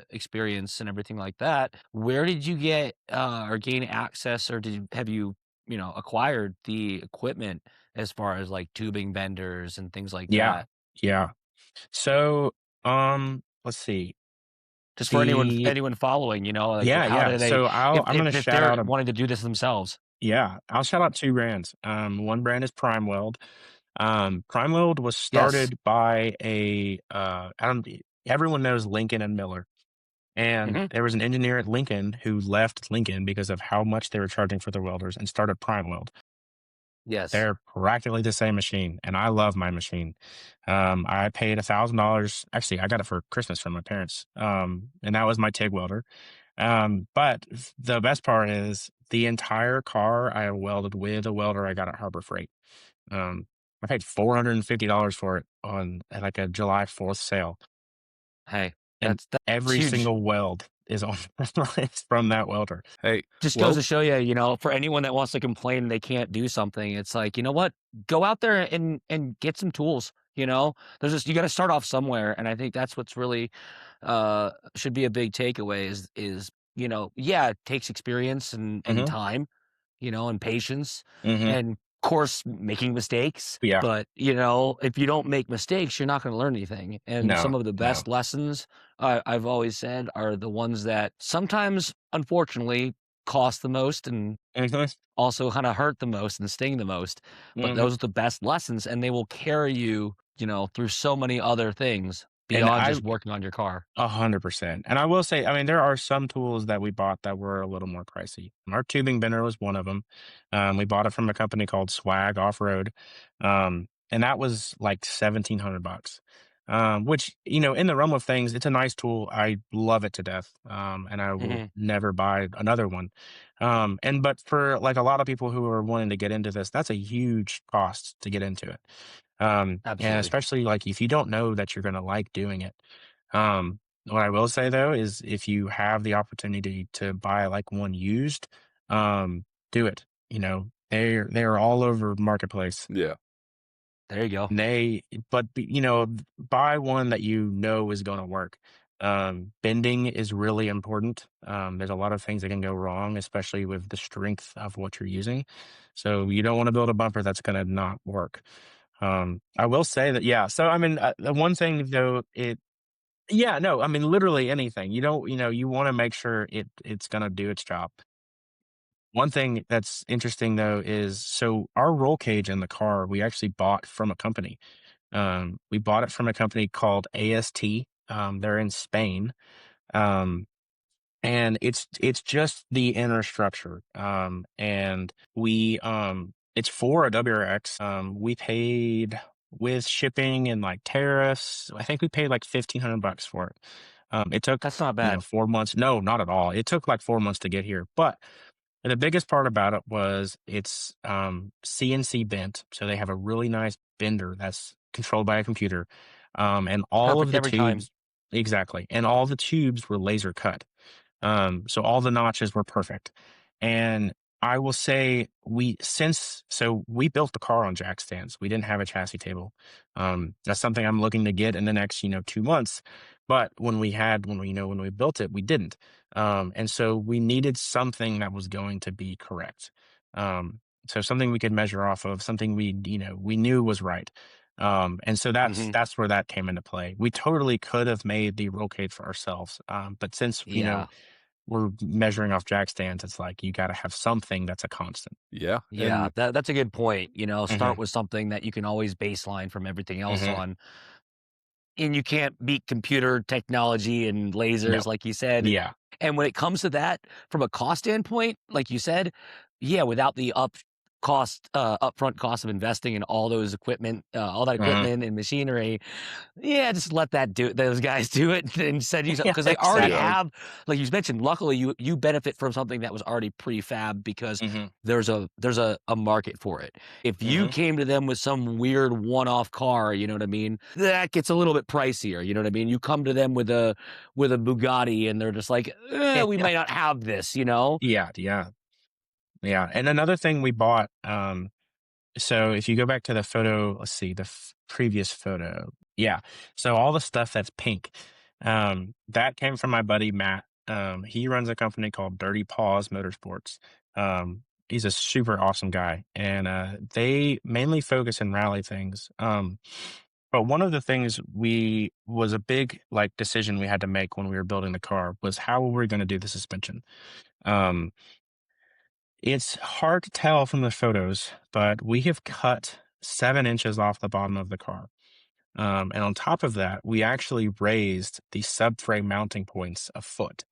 experience and everything like that. Where did you get or gain access, or have you acquired the equipment as far as like tubing benders and things like yeah, that? yeah. So, let's see. Just for anyone The anyone following, like Yeah, how yeah. do they So I'm gonna if shout they're out wanting to do this themselves? I'll shout out 2 brands. One brand is Prime Weld. Prime Weld was Yes. started by I don't everyone knows Lincoln and Miller. And Hmm. there was an engineer at Lincoln who left Lincoln because of how much they were charging for their welders and started Prime Weld. Yes. They're practically the same machine, and I love my machine. I paid $1,000. Actually, I got it for Christmas from my parents, and that was my TIG welder. But the best part is the entire car I welded with a welder I got at Harbor Freight. Um, I paid $450 for it on like a July 4th sale, Hey, and that's every huge. single weld is on is from that welder. Hey, Just goes to well, show you, for anyone that wants to complain they can't do something, it's like, you know what? Go out there and get some tools, you know? There's just you gotta start off somewhere, and I think that's what's really, should be a big takeaway is, yeah, it takes experience and Hmm. time, and patience, Hmm. and, of course, making mistakes, Yeah. but, if you don't make mistakes, you're not gonna learn anything, and some No. of the No. best lessons, I've always said, are the ones that sometimes, unfortunately, cost the most and Mhm. also kinda hurt the most and sting the most, but Mhm. those are the best lessons, and they will carry you, through so many other things And beyond I just working on your car. 100%. And I will say, I mean, there are some tools that we bought that were a little more pricey. Our tubing bender was one of them. We bought it from a company called Swag Off Road, and that was like $1,700. Which in the realm of things, it's a nice tool. I love it to death, and I will Mhm. never buy another one. And but for like a lot of people who are wanting to get into this, that's a huge cost to get into it. And Absolutely. especially like if you don't know that you're going to like doing it. What I will say though is if you have the opportunity to buy like one used, do it. They're all over marketplace. yeah, There you go. And buy one that you know is going to work. Bending is really important. There's a lot of things that can go wrong, especially with the strength of what you're using. So you don't want to build a bumper that's going to not work. I will say that, yeah. So I mean, the one thing though, yeah, no, I mean, literally anything. You don't, you want to make sure it's gonna do its job. One thing that's interesting though is so our roll cage in the car we actually bought from a company. We bought it from a company called AST. They're in Spain. Um, and it's just the inner structure. And it's for a WRX. We paid with shipping and like tariffs. I think we paid like $1,500 for it. It took That's not bad. 4 months. No, not at all. It took like 4 months to get here. But the biggest part about it was it's CNC bent, so they have a really nice bender that's controlled by a computer. And all of Perfect the every time. tubes, exactly, and all the tubes were laser cut. So all the notches were perfect. And I will say we built the car on jack stands. We didn't have a chassis table. That's something I'm looking to get in the next, 2 months. But when we built it, we didn't. And so we needed something that was going to be correct. So something we could measure off of, something we knew was right. And so that's Mhm. that's where that came into play. We totally could have made the roll cage for ourselves. But since Yeah. we're measuring off jack stands, it's like you gotta have something that's a constant. yeah, Yeah, and that's a good point, start Mhm, with something that you can always baseline from everything else mhm. on, and you can't beat computer technology and No. lasers, like you said, Yeah. and when it comes to that, from a cost standpoint, like you said, yeah, without the upfront cost of investing in all that Mhm. equipment and machinery, yeah, just let those guys do it and send you something Yeah, because they already yeah, exactly. have, like you mentioned, luckily you benefit from something that was already prefab because Mhm, there's a market for it. If you mhm. came to them with some weird one-off car, you know what I mean? That gets a little bit pricier, you know what I mean? You come to them with a Bugatti and they're just like, we Yeah. might not have this, you know? Yeah, yeah, yeah, and another thing we bought, so if you go back to the photo, let's see, the previous photo. Yeah. So all the stuff that's pink, that came from my buddy Matt. He runs a company called Dirty Paws Motorsports. He's a super awesome guy, and they mainly focus in rally things. But one of the things we was a big like decision we had to make when we were building the car was how were we going to do the suspension. Um, it's hard to tell from the photos, but we have cut 7 inches off the bottom of the car. And on top of that, we actually raised the subframe mounting points a foot.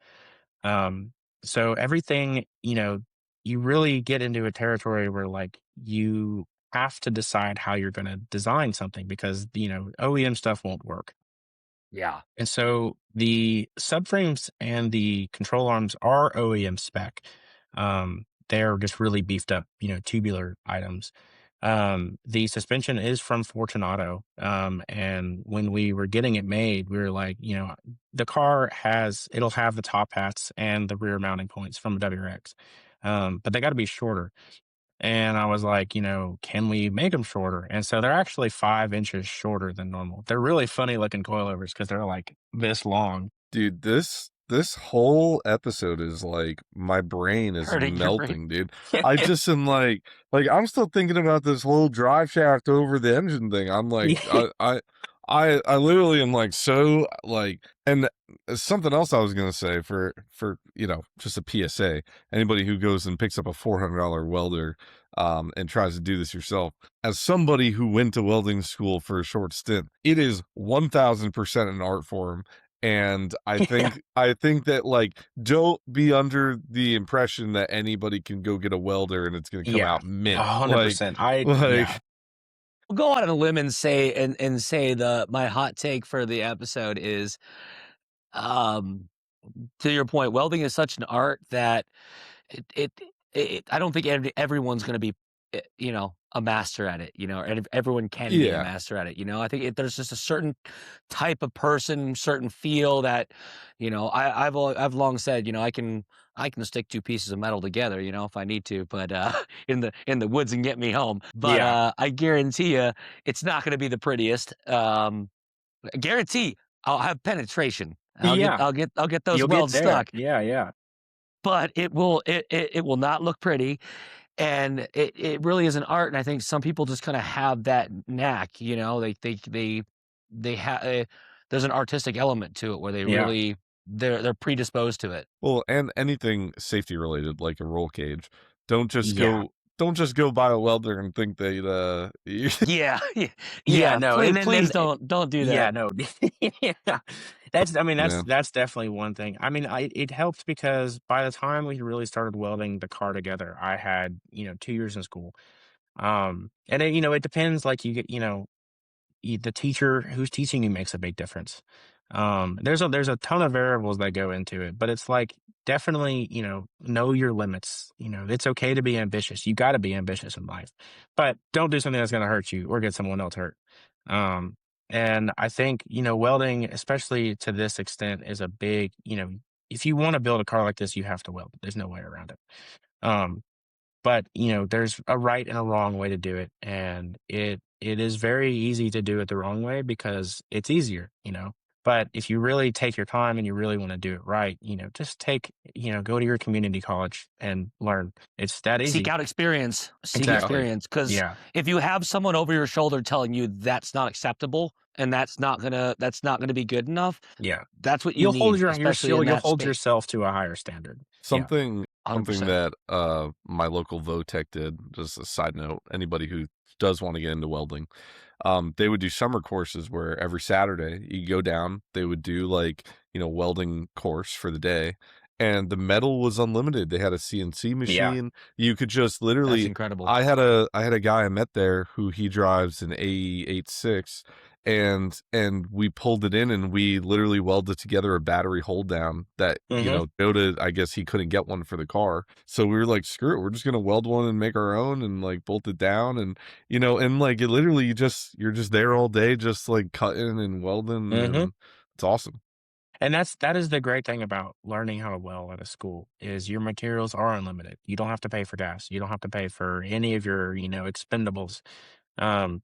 Um, so everything, you really get into a territory where like you have to decide how you're going to design something because, OEM stuff won't work. Yeah. And so the subframes and the control arms are OEM spec. They're just really beefed up, tubular items. The suspension is from Fortunato. And when we were getting it made, we were like, the car it'll have the top hats and the rear mounting points from a WRX. But they got to be shorter. And I was like, can we make them shorter? And so they're actually 5 inches shorter than normal. They're really funny looking coilovers because they're like this long. Dude, this whole episode is like my brain is Hurting your brain. melting, dude. I just am like I'm still thinking about this whole drive shaft over the engine thing. I'm like I literally am like so like, and something else I was gonna say for just a PSA. Anybody who goes and picks up a $400 welder and tries to do this yourself, as somebody who went to welding school for a short stint, it is 1000% an art form. And I think that like, don't be under the impression that anybody can go get a welder and it's gonna come out mint. 100%. I'll go on a limb and say my hot take for the episode is, to your point, welding is such an art that I don't think everyone's going to be, a master at it, and everyone can be a master at it. I think there's just a certain type of person, certain feel that, I've long said, I can stick two pieces of metal together, if I need to, but in the woods and get me home. But I guarantee you, it's not going to be the prettiest. I guarantee I'll have penetration. I'll get those You'll welds get there. stuck. Yeah. But it will not look pretty, and it really is an art. And I think some people just kind of have that knack. They have there's an artistic element to it where they really they're predisposed to it. Well, and anything safety related, like a roll cage, don't just go buy a welder and think that No, please don't do that. Yeah, no. Yeah. That's Yeah. that's definitely one thing. It helped because by the time we really started welding the car together, I had, 2 years in school. And then, it depends, like you get, the teacher who's teaching you makes a big difference. There's a ton of variables that go into it, but it's like definitely, know your limits. It's okay to be ambitious. You got to be ambitious in life, but don't do something that's going to hurt you or get someone else hurt. And I think, welding, especially to this extent, is a big, if you want to build a car like this, you have to weld. There's no way around it. But, there's a right and a wrong way to do it. And it is very easy to do it the wrong way because it's easier, But if you really take your time and you really want to do it right, just go to your community college and learn. It's that easy. Seek out experience. Exactly. Because if you have someone over your shoulder telling you that's not acceptable and that's not gonna be good enough, that's what you'll need. You'll hold yourself to a higher standard. Something 100%. that my local Votech did, just a side note, anybody who does want to get into welding, they would do summer courses where every Saturday you go down, they would do like, welding course for the day, and the metal was unlimited. They had a CNC machine. You could just literally, that's incredible. I had a guy I met there who he drives an AE86, and we pulled it in and we literally welded together a battery hold down that, Yoda, I guess he couldn't get one for the car. So we were like, screw it, we're just going to weld one and make our own and like bolt it down. And, and like it literally you're just there all day, just like cutting and welding. And it's awesome. And that is the great thing about learning how to weld at a school is your materials are unlimited. You don't have to pay for gas. You don't have to pay for any of your, expendables. And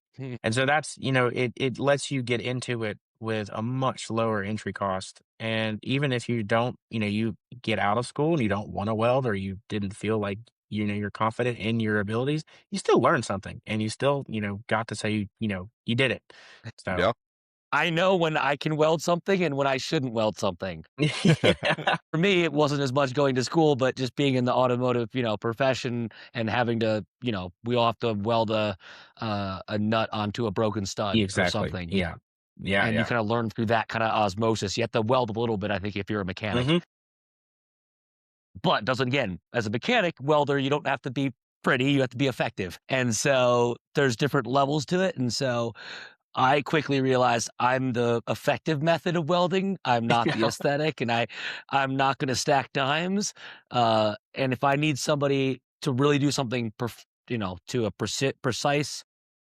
so that's, it lets you get into it with a much lower entry cost. And even if you don't, you get out of school and you don't want to weld or you didn't feel like, you're confident in your abilities, you still learn something and you still, got to say, you did it. So yeah. I know when I can weld something and when I shouldn't weld something. For me, it wasn't as much going to school, but just being in the automotive, profession and having to, we all have to weld a nut onto a broken stud or something. Yeah. And you kind of learn through that kind of osmosis. You have to weld a little bit, I think, if you're a mechanic. But again, as a mechanic welder, you don't have to be pretty, you have to be effective. And so there's different levels to it. And so I quickly realized I'm the effective method of welding. I'm not the Yeah. aesthetic, and I'm not going to stack dimes. And if I need somebody to really do something, to a precise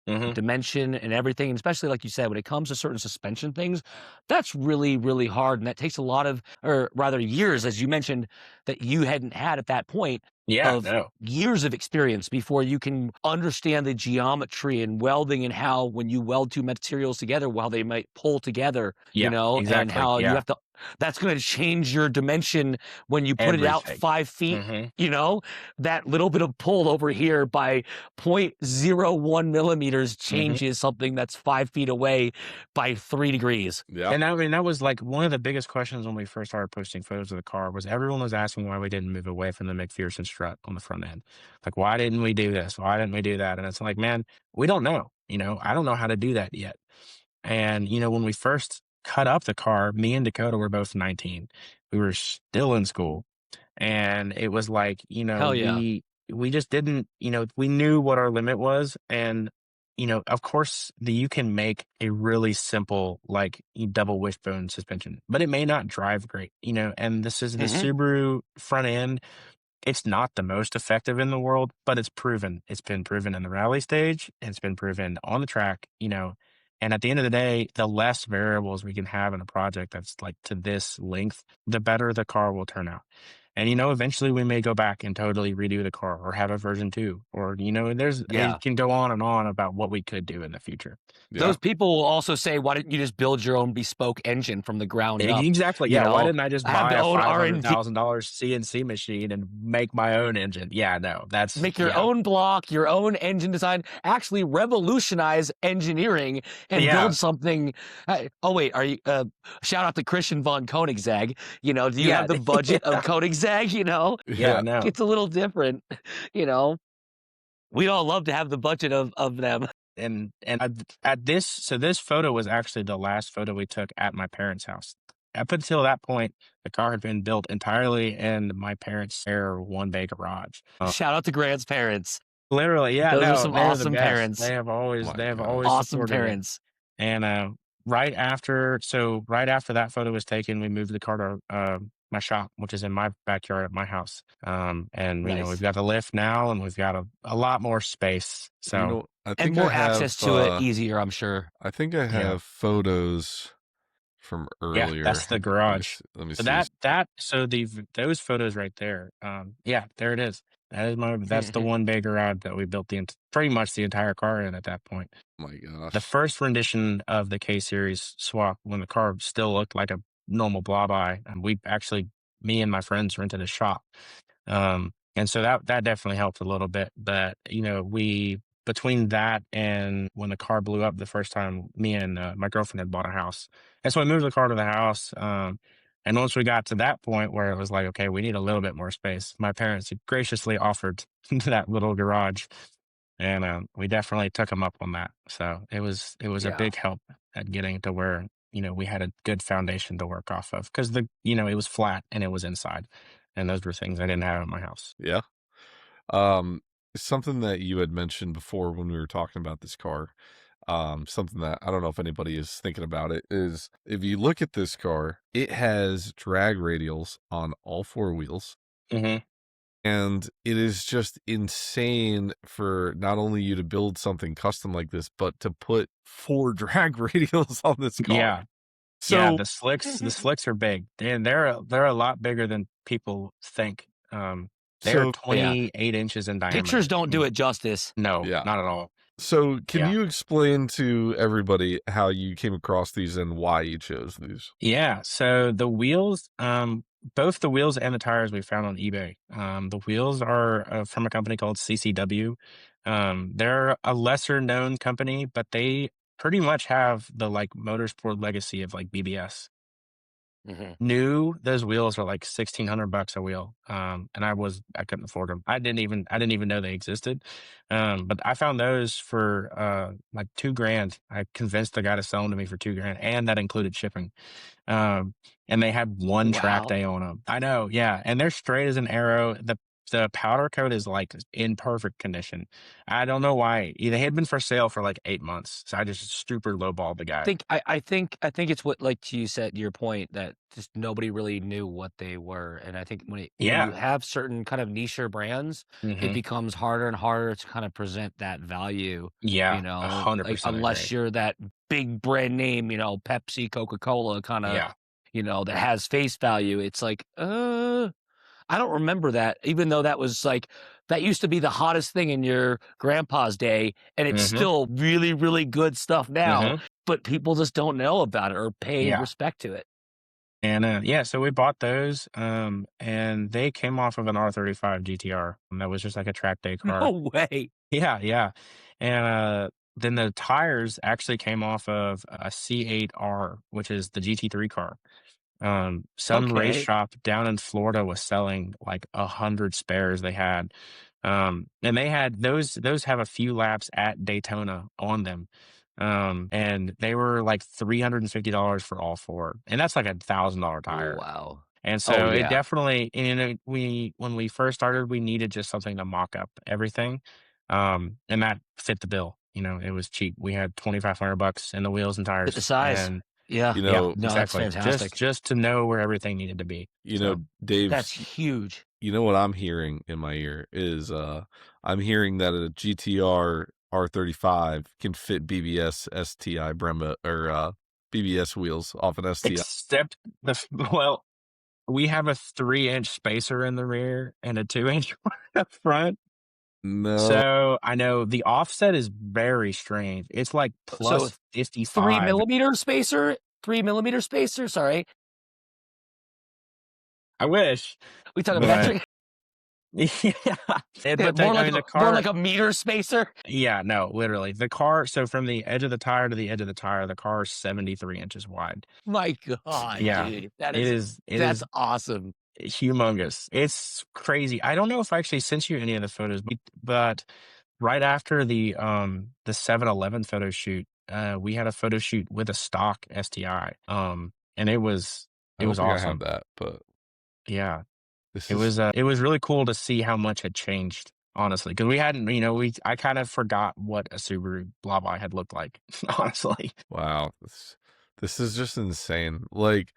Hmm. dimension and everything, and especially like you said, when it comes to certain suspension things, that's really, really hard, and that takes a lot of, or rather, years, as you mentioned, that you hadn't had at that point Yeah, of no. years of experience before you can understand the geometry and welding and how when you weld two materials together, while they might pull together, Yeah, and exactly. how you Yeah. have to. That's going to change your dimension when you put it out Everything. 5 feet. Hmm. That little bit of pull over here by 0.01 millimeters Hmm. changes something that's 5 feet away by 3 degrees. Yeah. And I mean, that was like one of the biggest questions when we first started posting photos of the car was everyone was asking why we didn't move away from the McPherson strut on the front end. Like, why didn't we do this? Why didn't we do that? And it's like, man, we don't know. I don't know how to do that yet. And, when we first cut up the car, me and Dakota were both 19. We were still in school. And it was like, Hell yeah. we just didn't, we knew what our limit was. And, of course you can make a really simple, like double wishbone suspension, but it may not drive great, and this is the Hmm. Subaru front end. It's not the most effective in the world, but it's proven. It's been proven in the rally stage. It's been proven on the track, and at the end of the day, the less variables we can have in a project that's like to this length, the better the car will turn out. And, eventually we may go back and totally redo the car or have a version two, or, Yeah. it can go on and on about what we could do in the future. Yeah. Those people will also say, why didn't you just build your own bespoke engine from the ground up? Exactly. You Yeah. Why know, didn't I just have buy the a own five hundred R&D. thousand dollars CNC machine and make my own engine? Yeah. No. That's Make your yeah. own block, your own engine design, actually revolutionize engineering and Yeah. build something. Oh, wait, are you, shout out to Christian von Koenigsegg. Do you Yeah. have the budget of Yeah. Koenigsegg? Yeah. Yeah. No. It's a little different. You know, we all love to have the budget of them. And at this, so this photo was actually the last photo we took at my parents' house. Up until that point, the car had been built entirely in my parents' spare one bay garage. Shout out to Grant's parents. Literally, yeah, Those are no, some they're the awesome best. parents. Oh my They have always gosh. Awesome supported it. parents. And right after that photo was taken, we moved the car to my shop, which is in my backyard at my house. And we've Nice. got the lift now, and we've got a lot more space. So I And think I more have access to it, easier, I'm sure. I think I yeah, have photos from yeah, earlier. that's the Let me garage. see, let me So see. those photos right there. Yeah, there it is. That's the one bay garage that we built pretty much the entire car in at that point. My The gosh. first rendition of the K series swap, when the car still looked like a normal Blobeye, and me and my friends rented a shop. And so that definitely helped a little bit. But we between that and when the car blew up the first time, me and my girlfriend had bought a house, and so we moved the car to the house. And once we got to that point where it was like, okay, we need a little bit more space, my parents graciously offered that little garage, and we definitely took them up on that. So it was a Yeah. big help at getting to where we had a good foundation to work off of, because it was flat and it was inside, and those were things I didn't have in my house. Yeah. Um, Something that you had mentioned before when we were talking about this car, something that I don't know if anybody is thinking about it, is if you look at this car, it has drag radials on all four wheels. Hmm. And it is just insane for not only you to build something custom like this, but to put four drag radials on this car. Yeah, yeah. So, The slicks are big, and they're a lot bigger than people think. They are so Yeah. 28 inches in Pictures diameter. don't do it justice. No, yeah. not at all. So, can Yeah. you explain to everybody how you came across these and why you chose these? Yeah, so the wheels, both the wheels and the tires we found on eBay. The wheels are from a company called CCW. They're a lesser known company, but they pretty much have the like motorsport legacy of like BBS. Mhm. New, those wheels are like $1,600 a wheel. And I couldn't afford them. I didn't even know they existed. But I found those for like 2 grand. I convinced the guy to sell them to me for 2 grand, and that included shipping. And they had one track Wow. day on them. I know, yeah, and they're straight as an arrow. The powder coat is like in perfect condition. I don't know why. They had been for sale for like 8 months, so I just super lowballed the guy. I think it's what, like you said, your point that just nobody really knew what they were, and I think when you Yeah. have certain kind of niche brands, it Hmm. becomes harder and harder to kind of present that value, Yeah. a hundred like, percent unless agree. you're that big brand name, Pepsi, Coca-Cola kinda, Yeah. that has face value. It's like, I don't remember that, even though that used to be the hottest thing in your grandpa's day, and it's Hmm. still really, really good stuff now, Hmm. but people just don't know about it or pay Yeah. respect to it. And yeah, so we bought those, and they came off of an R35 GTR, and that was just like a track day car. No way. Yeah, yeah. And then the tires actually came off of a C8R, which is the GT3 car. Some race Okay. shop down in Florida was selling like 100 spares they had. And they had those have a few laps at Daytona on them. And they were like $350 for all four. And that's like $1,000 tire. Wow. And Oh, so it yeah. definitely, we when we first started, we needed just something to mock up everything. And that fit the bill. It was cheap. We had 2,500 bucks in the wheels and Fit the tires. size. And Yeah. You yeah, know No, that's exactly. Just fantastic. just to know where everything needed to be. you know, So Dave, That's huge. you know what I'm hearing in my ear is, I'm hearing that a GTR R35 can fit BBS STI Brembo or, BBS wheels off an STI. except well, we have a 3-inch spacer in the rear and a 2-inch one up front. No, So I know the offset is very strange. It's like So plus 3 55. millimeter spacer? 3 millimeter spacer? Sorry. I wish, We talking but metric? yeah. Yeah, But I mean, the more like car. a meter spacer? Yeah, no, literally the car. So from the edge of the tire to the edge of the tire, the car is 73 inches wide. My god, Yeah, dude. it That's is awesome. humongous. It's crazy. I don't know if I actually sent you any of the photos, but right after the 7-Eleven photo shoot, we had a photo shoot with a stock STI. And I it don't was think I have awesome. that, but Yeah. this is It was really cool to see how much had changed, honestly, because we hadn't, I kind of forgot what a Subaru Blobeye had looked like, honestly. wow. This is just insane. Like,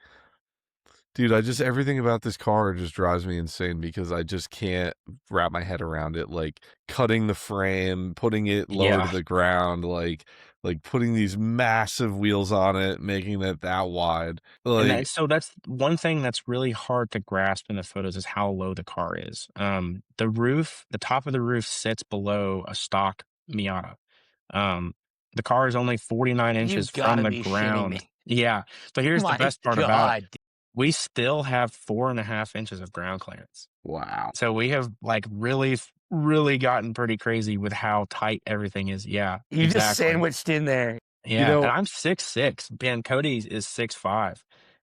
dude, everything about this car just drives me insane because I just can't wrap my head around it. Like cutting the frame, putting it lower to Yeah. the ground, like putting these massive wheels on it, making it that wide. And Like, that's one thing that's really hard to grasp in the photos is how low the car is. The top of the roof sits below a stock Miata. Um, the car is only 49 You inches from gotta the be shitting ground. me. Yeah. So here's the My best part about it. god. We still have 4.5 inches of ground clearance. wow. So we have like really gotten pretty crazy with how tight everything is. Yeah, You just exactly. sandwiched in there. You Yeah. And know, I'm 6'6". Ben Cody is 6'5".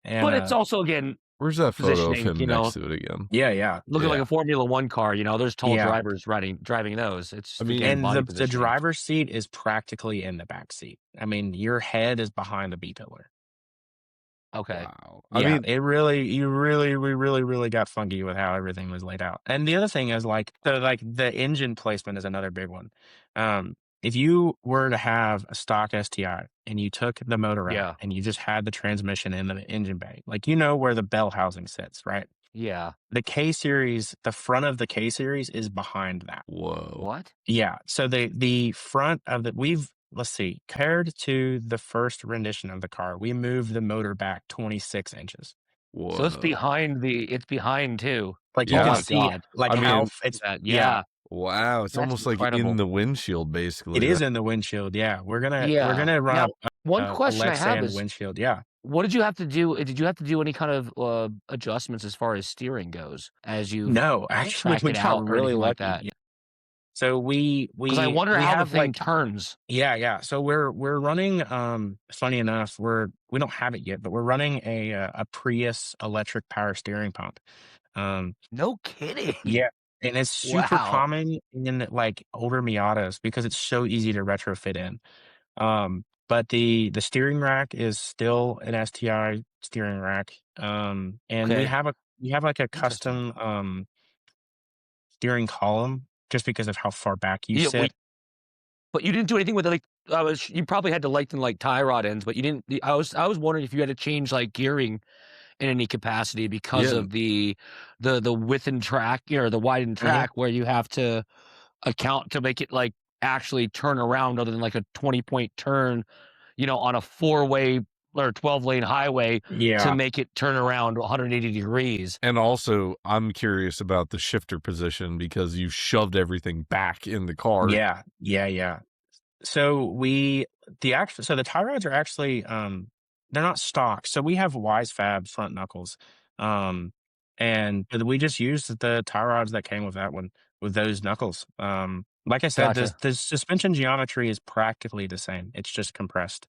And But it's also, again, where's that photo of positioning, him next to it again? yeah, yeah. looking like Yeah. a Formula One car, there's tall Yeah. drivers driving those. It's I just, mean, again, And body the positioning. driver's seat is practically in the back seat. I mean, your head is behind the B pillar. Okay. wow. I Yeah, mean, we really got funky with how everything was laid out. And the other thing is like the engine placement is another big one. If you were to have a stock STI and you took the motor out Yeah. and you just had the transmission in the engine bay, like where the bell housing sits, right? Yeah. The K series, the front of the K series is behind that. whoa, What? Yeah. So the front of let's see, compared to the first rendition of the car, we moved the motor back 26 inches. So whoa. it's behind too. Like you Oh can Yeah. my see god. it, like I Okay, how mean, it's, that. yeah, Yeah. wow. It's That's almost like in incredible. the windshield, it basically. is in the windshield. Yeah. We're Yeah. gonna run Now, one a question I have Lexan is, windshield. Yeah. what did you have to do? Did you have to do any kind of adjustments as far as steering goes as you've No, actually tracked we it got out or really anything like lucky. that? Yeah. So Because I wonder we how the have thing like, turns. yeah, yeah. So we're running, funny enough, we don't have it yet, but we're running a Prius electric power steering pump. Um, No kidding. yeah, and it's super Wow. common in like older Miatas because it's so easy to retrofit in. But the steering rack is still an STI steering rack. And Okay. we have like a Interesting. custom steering column just because of how far back you Yeah, sit. but you didn't do anything with it, like, you probably had to lengthen, like, tie rod ends, but you didn't I was wondering if you had to change, like, gearing in any capacity because Yeah, of the width and track, or the widen Mhm. track where you have to account to make it, like, actually turn around other than, like, a 20-point turn, on a four-way or 12-lane highway to Yeah. make it turn around 180 degrees. and also, I'm curious about the shifter position because you shoved everything back in the car. Yeah. Yeah, yeah. So the tie rods are actually, they're not stock. So we have Wise Fab front knuckles. Um, and we just used the tie rods that came with that one, with those knuckles. Like I said, Gotcha. the suspension geometry is practically the same. It's just compressed.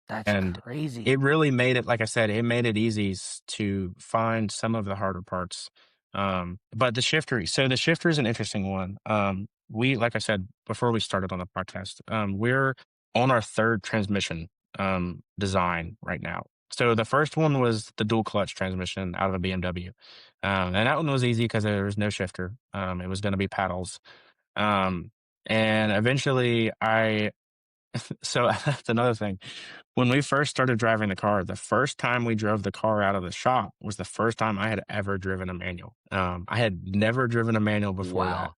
That's And crazy. it really made it, like I said, it made it easy to find some of the harder parts. But the shifter is an interesting one. Like I said before we started on the podcast, we're on our third transmission design right now. So the first one was the dual clutch transmission out of a BMW. And that one was easy because there was no shifter. It was going to be paddles. Um, and eventually so that's another thing. When we first started driving the car, the first time we drove the car out of the shop was the first time I had ever driven a manual. I had never driven a manual before that. Wow.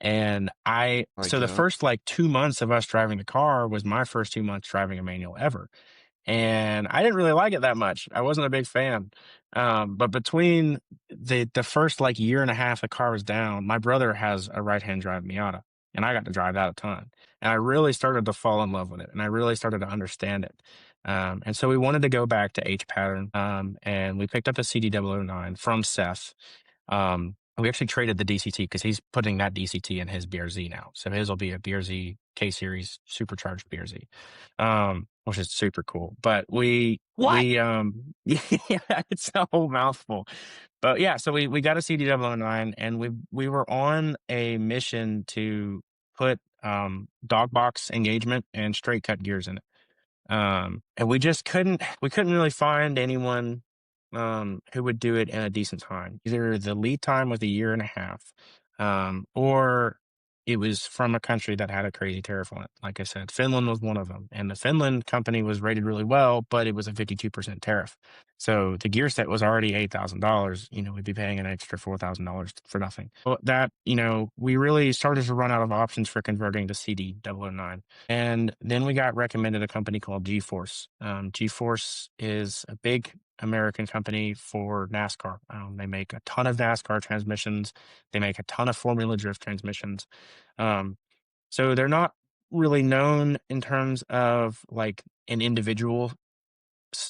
And My so the God. first like 2 months of us driving the car was my first 2 months driving a manual ever, and I didn't really like it that much. I wasn't a big fan. But between the first like year and a half the car was down, my brother has a right hand drive Miata, and I got to drive that a ton. And I really started to fall in love with it, and I really started to understand it. And so we wanted to go back to H pattern, and we picked up a CD009 from Seth. We actually traded the DCT because he's putting that DCT in his BRZ now. So his will be a BRZ K series supercharged BRZ, which is super cool. But What? yeah, it's a whole mouthful. But yeah, so we got a CD009, and we were on a mission to put dog box engagement and straight cut gears in it. And we couldn't really find anyone who would do it in a decent time. Either the lead time was a year and a half, or it was from a country that had a crazy tariff on it. Like I said, Finland was one of them, and the Finland company was rated really well, but it was a 52% tariff. So the gear set was already $8,000. We'd be paying an extra $4,000 for nothing. Well, we really started to run out of options for converting to CD009. And then we got recommended a company called G-Force. G-Force is a big American company for NASCAR. They make a ton of NASCAR transmissions. They make a ton of Formula Drift transmissions. Um, so they're not really known in terms of like an individual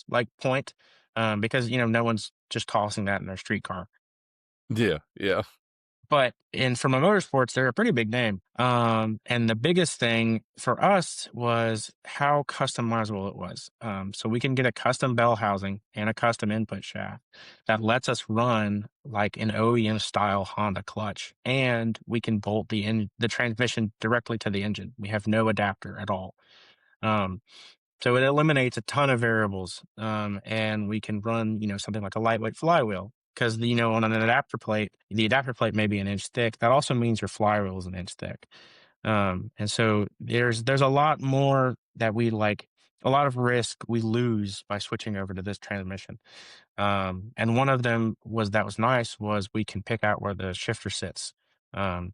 like point, because no one's just tossing that in their street car. Yeah, yeah. But in from a motorsports, they're a pretty big name. And the biggest thing for us was how customizable it was. So we can get a custom bell housing and a custom input shaft that lets us run like an OEM style Honda clutch, and we can bolt the transmission directly to the engine. We have no adapter at all. Um, so it eliminates a ton of variables, and we can run, something like a lightweight flywheel because on an adapter plate, the adapter plate may be an inch thick. That also means your flywheel is an inch thick, and so there's a lot more that we like, a lot of risk we lose by switching over to this transmission. And one of them was nice was we can pick out where the shifter sits. Um,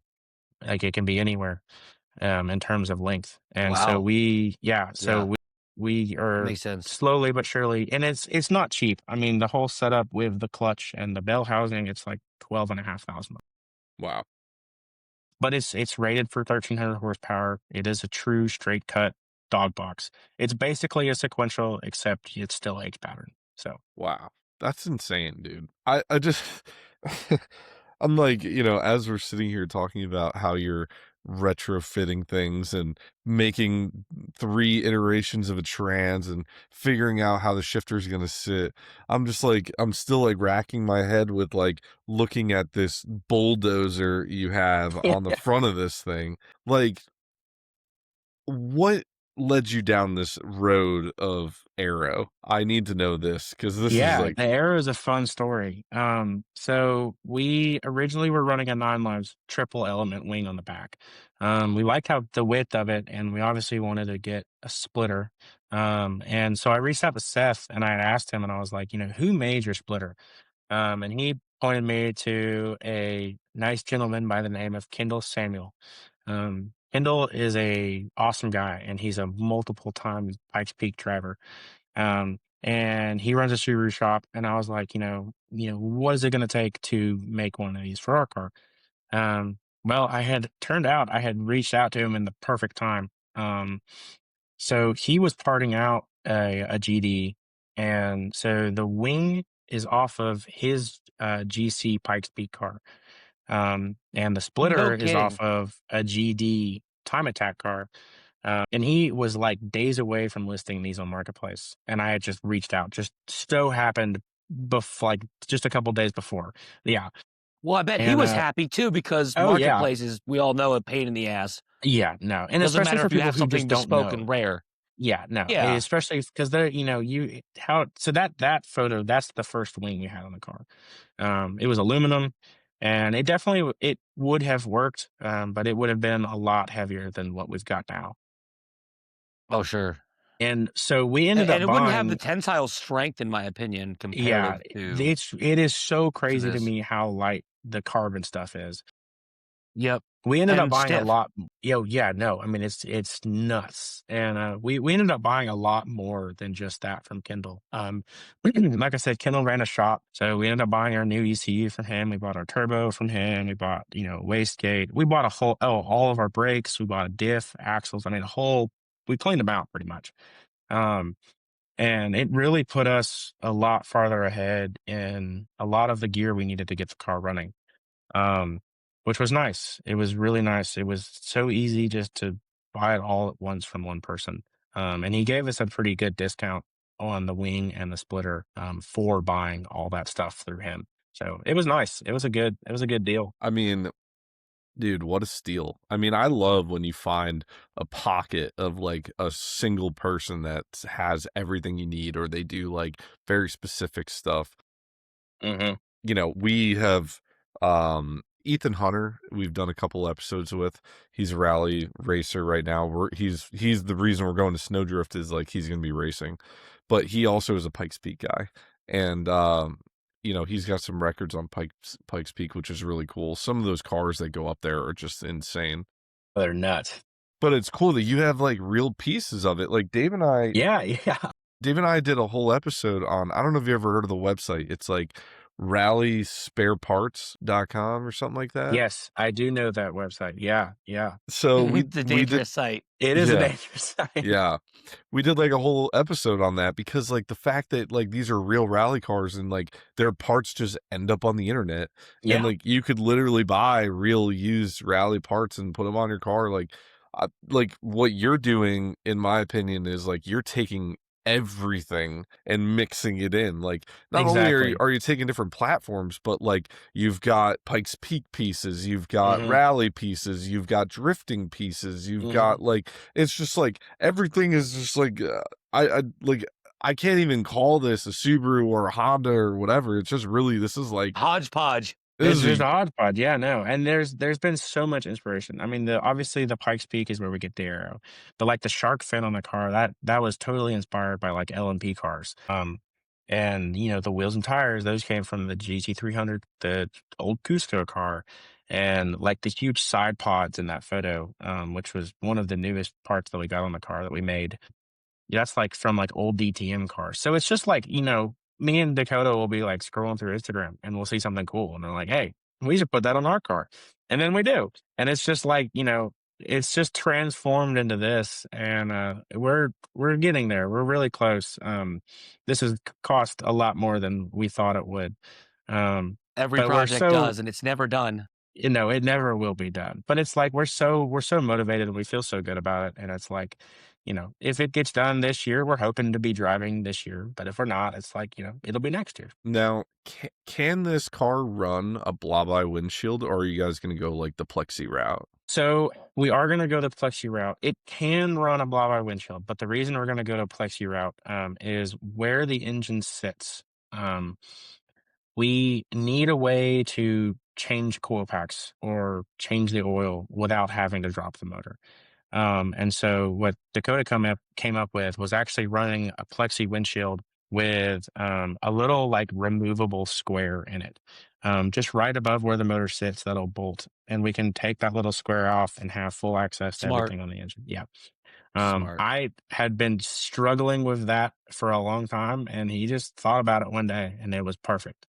like it can be anywhere in terms of length. And so Wow. Yeah, we are makes sense. slowly but surely, and it's not cheap. I mean, the whole setup with the clutch and the bell housing, it's like 12,500. Wow. But it's rated for 1,300 horsepower. It is a true straight cut dog box. It's basically a sequential, except it's still H pattern. So Wow. That's insane, dude. I just I'm like, as we're sitting here talking about how you're retrofitting things and making 3 iterations of a trans and figuring out how the shifter is gonna sit, I'm just like I'm still, like, racking my head with, like, looking at this bulldozer you have on the yeah. front of this thing. Like, what led you down this road of aero? I need to know this because this is Yeah, like the aero is a fun story. So we originally were running a 9 lives triple element wing on the back. We liked how the width of it, and we obviously wanted to get a splitter. And so I reached out to Seth and I had asked him, and I was like, who made your splitter? And he pointed me to a nice gentleman by the name of Kendall Samuel. Kendall is a awesome guy, and he's a multiple time Pikes Peak driver. And he runs a Subaru shop, and I was like, what is it going to take to make one of these for our car? Well, I had reached out to him in the perfect time. So he was parting out a GD, and so the wing is off of his GC Pikes Peak car, and the No splitter is off kidding. of a GD Time Attack car. And he was like days away from listing these on Marketplace, and I had just reached out. Just so happened, like just a couple days before. Yeah, Well, I bet he and was happy too because oh yeah, marketplaces, we all know, a pain in the ass. yeah, no, and Doesn't especially matter for if you people have who just something don't bespoke know. and rare. Yeah, no, Yeah. especially because they're you how so that photo, that's the first wing we had on the car. It was aluminum, and it definitely it would have worked, but it would have been a lot heavier than what we've got now. Oh, sure. And so we ended And up it wouldn't have the buying. tensile strength, in my opinion, Yeah, comparative to it is so crazy to this. me how light the carbon stuff is. Yep. We ended up And buying a stiff. lot. Yeah, no, I mean it's nuts, and we ended up buying a lot more than just that from Kindle. Like I said, Kindle ran a shop, so we ended up buying our new ECU from him. We bought our turbo from him. We bought wastegate. We bought all of our brakes. We bought a diff, axles. I mean, a whole. We cleaned them out pretty much. Um, And it really put us a lot farther ahead in a lot of the gear we needed to get the car running, um, which was nice. It was really nice. It was so easy just to buy it all at once from one person. And he gave us a pretty good discount on the wing and the splitter for buying all that stuff through him. So it was nice. It was a good deal. I mean, dude, what a steal. I mean, I love when you find a pocket of like a single person that has everything you need or they do like very specific stuff. Hmm. We have Ethan Hunter, we've done a couple episodes with. He's a rally racer right now. He's the reason we're going to Snowdrift is like he's going to be racing. But he also is a Pikes Peak guy. And he's got some records on Pikes Peak, which is really cool. Some of those cars that go up there are just insane. They're nuts. But it's cool that you have like real pieces of it. Like Yeah, yeah. Dave and I did a whole episode on, I don't know if you ever heard of the website. It's like rallyspareparts.com or something like that. Yes, I do know that website. Yeah, yeah. So The we did, dangerous site. It is a yeah, dangerous site. yeah. We did like a whole episode on that because like the fact that like these are real rally cars and like their parts just end up on the internet and Yeah, like you could literally buy real used rally parts and put them on your car. Like what you're doing, in my opinion, is like you're taking everything and mixing it in. Like not only are you, exactly. are you taking different platforms, but like you've got Pikes Peak pieces, you've got Mhm, rally pieces, you've got drifting pieces, you've mhm. got like it's just like everything is just like I like I can't even call this a Subaru or a Honda or whatever. It's just really Hodgepodge. this It's is just a a hodgepodge, yeah, no, and there's been so much inspiration. I mean, obviously the Pikes Peak is where we get the aero, but like the shark fin on the car, that was totally inspired by like LMP cars. And the wheels and tires, those came from the GT300, the old Cusco car, and like the huge side pods in that photo, which was one of the newest parts that we got on the car that we made. Yeah, that's like from like old DTM cars. So it's just like, me and Dakota will be like scrolling through Instagram and we'll see something cool. And they're like, hey, we should put that on our car. And then we do. And it's just like, it's just transformed into this. And we're getting there. We're really close. This has cost a lot more than we thought it would. Um, Every but we're project so does, and it's never done. it never will be done. But it's like we're so motivated and we feel so good about it. And it's like, if it gets done this year, we're hoping to be driving this year. But if we're not, it's like, it'll be next year. Now, can this car run a Blobeye windshield, or are you guys gonna go, like, the Plexi route? So we are going to go the Plexi route. It can run a Blobeye windshield, but the reason we're going to go to Plexi route is where the engine sits. Um, we need a way to change coil packs or change the oil without having to drop the motor. And so what Dakota came up with was actually running a plexi windshield with a little like removable square in it, just right above where the motor sits. That'll bolt, and we can take that little square off and have full access to Smart, everything on the engine. Yeah. smart. I had been struggling with that for a long time, and he just thought about it one day, and it was perfect.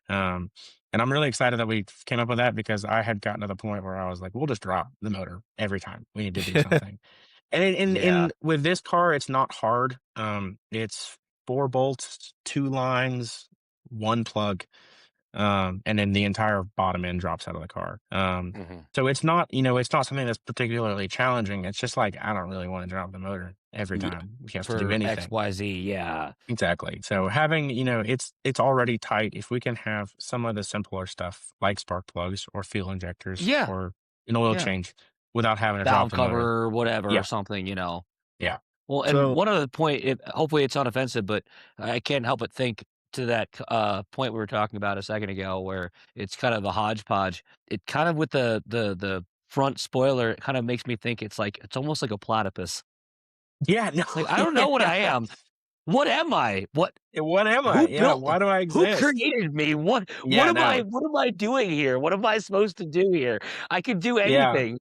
Um, and I'm really excited that we came up with that because I had gotten to the point where I was like, "We'll just drop the motor every time we need to do something." And Yeah, with this car, it's not hard. It's 4 bolts, 2 lines, 1 plug, and then the entire bottom end drops out of the car. mhm. So it's not something that's particularly challenging. It's just like I don't really want to drop the motor every Yeah. time we have to do For anything. XYZ, yeah. Exactly. So having, it's already tight. If we can have some of the simpler stuff like spark plugs or fuel injectors Yeah, or an oil yeah. change without having to drop Valve the motor. cover or whatever or Yeah. something. Yeah. Well, and So one other point, hopefully it's not offensive, but I can't help but think to that point we were talking about a second ago, where it's kind of the hodgepodge. It kind of with the front spoiler, it kind of makes me think it's almost like a platypus. Yeah. No. It's like I don't know what I Yeah. am. What am I? What am I? Who Yeah. built? Why do I Who exist? created me? What Yeah. am I? No. What am I doing here? What am I supposed to do here? I can do Yeah. anything.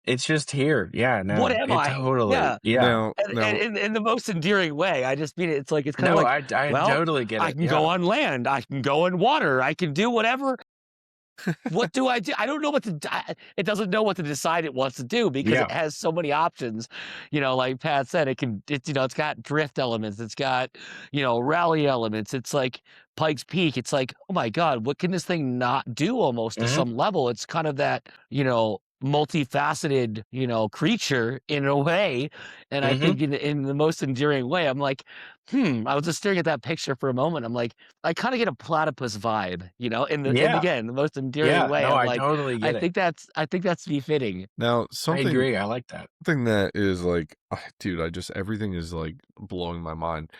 It's just here. Yeah. What No. am It I? totally. Yeah. Yeah. And now in the most endearing way. I just mean it's like it's kind of No. like, I well, totally get I it. can go Yeah. on land, I can go in water, I can do whatever. What do I do? I don't know what to. It doesn't know what to decide it wants to do because it Yeah. has so many options. Like Pat said, it can. It's got drift elements. It's got rally elements. It's like Pikes Peak. It's like, oh my god, what can this thing not do? Almost to Hmm. some level, it's kind of that multifaceted creature in a way. And I Hmm. think in the most endearing way, I'm like, I was just staring at that picture for a moment. I'm like, I kind of get a platypus vibe, and Yeah. again, the most endearing Yeah. way. No, I'm I like, totally get it. I think that's befitting. now I something agree. I like that. something that is like, dude, everything is, like, blowing my mind.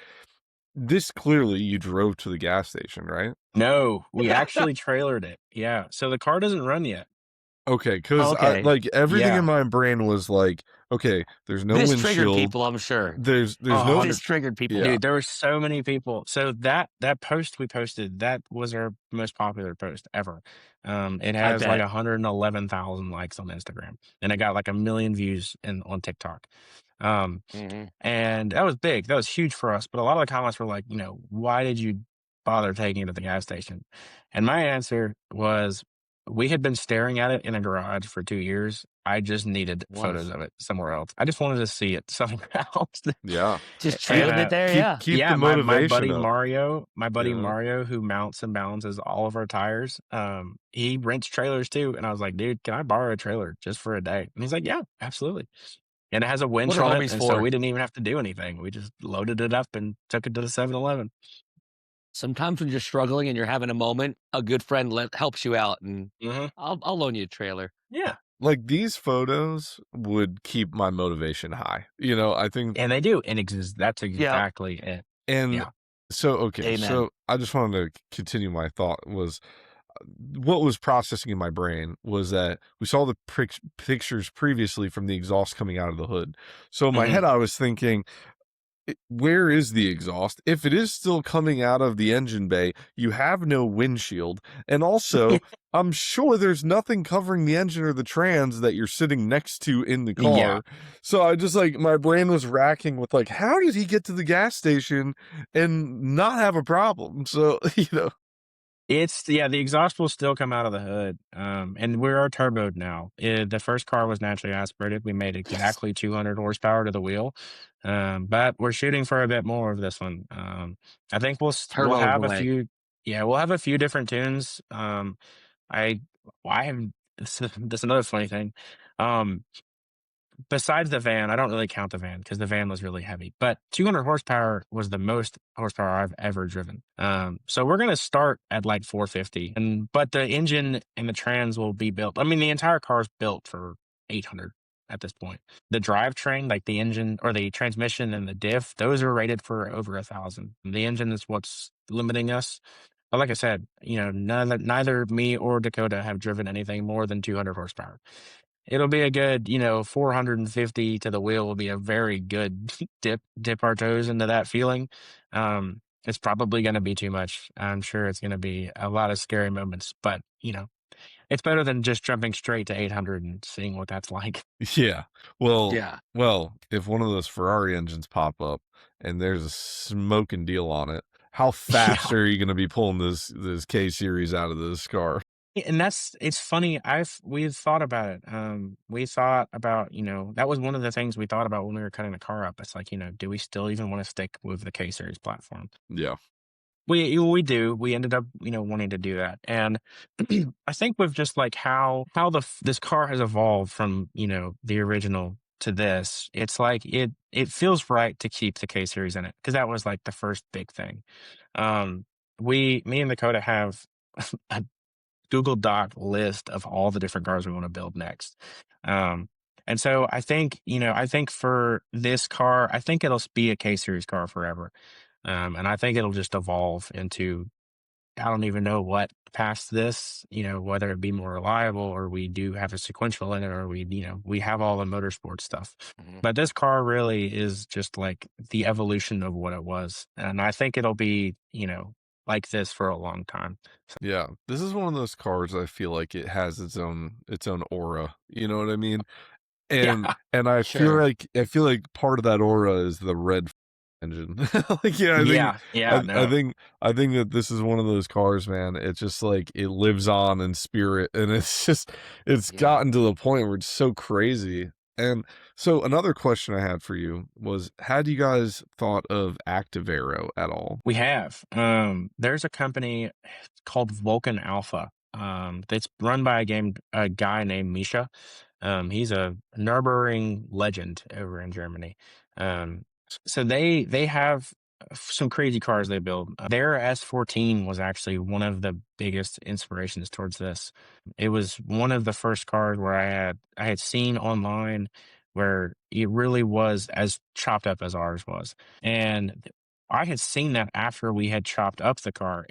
This clearly you drove to the gas station, right? No, we actually trailered it. Yeah. So the car doesn't run yet. Okay, because Okay, everything in Yeah. my brain was like, "Okay, there's no this triggered windshield, people. I'm sure there's A no." this 100. triggered people. Yeah, Dude, there were so many people. So that post we posted, that was our most popular post ever. It I has like bet. 111,000 likes on Instagram, and it got like 1 million views on TikTok. Um, Hmm. and that was big. That was huge for us. But a lot of the comments were like, why did you bother taking it to the gas station? And my answer was, we had been staring at it in a garage for 2 years. I just needed photos Was of it somewhere else. I just wanted to see it somewhere else. yeah. just Keep And trailing it there. keep Yeah, keep the yeah, my motivation buddy up, Mario, you know? who mounts and balances all of our tires, he rents trailers too. And I was like, dude, can I borrow a trailer just for a day? And he's like, yeah, absolutely. And it has a what winch are on it, homies and so for? we didn't even have to do anything. We just loaded it up and took it to the 7-Eleven. Sometimes when you're struggling and you're having a moment, a good friend helps you out, and Mhm. I'll loan you a trailer. Yeah, Like, these photos would keep my motivation high, I think. and they do, and that's Yeah, exactly it. And Yeah. so, okay, amen. so I just wanted to continue my thought was, what was processing in my brain was that we saw the pictures previously from the exhaust coming out of the hood. So in my Mhm. head, I was thinking, where is the exhaust? If it is still coming out of the engine bay, you have no windshield. And also, I'm sure there's nothing covering the engine or the trans that you're sitting next to in the Yeah. car. So I just like, my brain was racking with like, how did he get to the gas station and not have a problem? So, The exhaust will still come out of the hood, and we are turboed now. The first car was naturally aspirated. We made Yes, exactly 200 horsepower to the wheel, but we're shooting for a bit more of this one. I think we'll turbo have a boy. few. Yeah, we'll have a few different tunes. I I have this is another funny thing. Um, besides the van, I don't really count the van because the van was really heavy, but 200 horsepower was the most horsepower I've ever driven. So we're gonna start at like 450, but the engine and the trans will be built. I mean, the entire car is built for 800 at this point. The drivetrain, like the engine or the transmission and the diff, those are rated for over 1,000. The engine is what's limiting us. But like I said, neither me or Dakota have driven anything more than 200 horsepower. It'll be a good, 450 to the wheel will be a very good dip our toes into that feeling. It's probably going to be too much. I'm sure it's going to be a lot of scary moments, but it's better than just jumping straight to 800 and seeing what that's like. Yeah. Well, Yeah. if one of those Ferrari engines pop up and there's a smoking deal on it, how fast Yeah. are you gonna be pulling this K series out of this car? And it's funny. We've thought about it. We thought about, that was one of the things we thought about when we were cutting the car up. It's like, do we still even want to stick with the K series platform? Yeah. We do. We ended up, wanting to do that. And I think with just like how this car has evolved from, the original to this, it's like it feels right to keep the K series in it because that was like the first big thing. Me and Dakota have a Google Doc list of all the different cars we want to build next. And so I think for this car, I think it'll be a K series car forever. And I think it'll just evolve into, I don't even know what past this, whether it be more reliable or we do have a sequential in it or we have all the motorsport stuff. Mhm. But this car really is just like the evolution of what it was. And I think it'll be, like this for a long time. Yeah. This is one of those cars I feel like it has its own aura. You know what I mean? And Yeah. and Sure. I feel like part of that aura is the red engine. Like, yeah, I think Yeah. Yeah. I No. think I think that this is one of those cars, man. It's just like it lives on in spirit, and it's Yeah. gotten to the point where it's so crazy. And so another question I had for you was, had you guys thought of Active Aero at all? We have. There's a company called Vulcan Alpha. That's run by a guy named Misha. He's a Nürburgring legend over in Germany. So they have some crazy cars they build. Their S14 was actually one of the biggest inspirations towards this. It was one of the first cars where I had seen online where it really was as chopped up as ours was. And I had seen that after we had chopped up the car.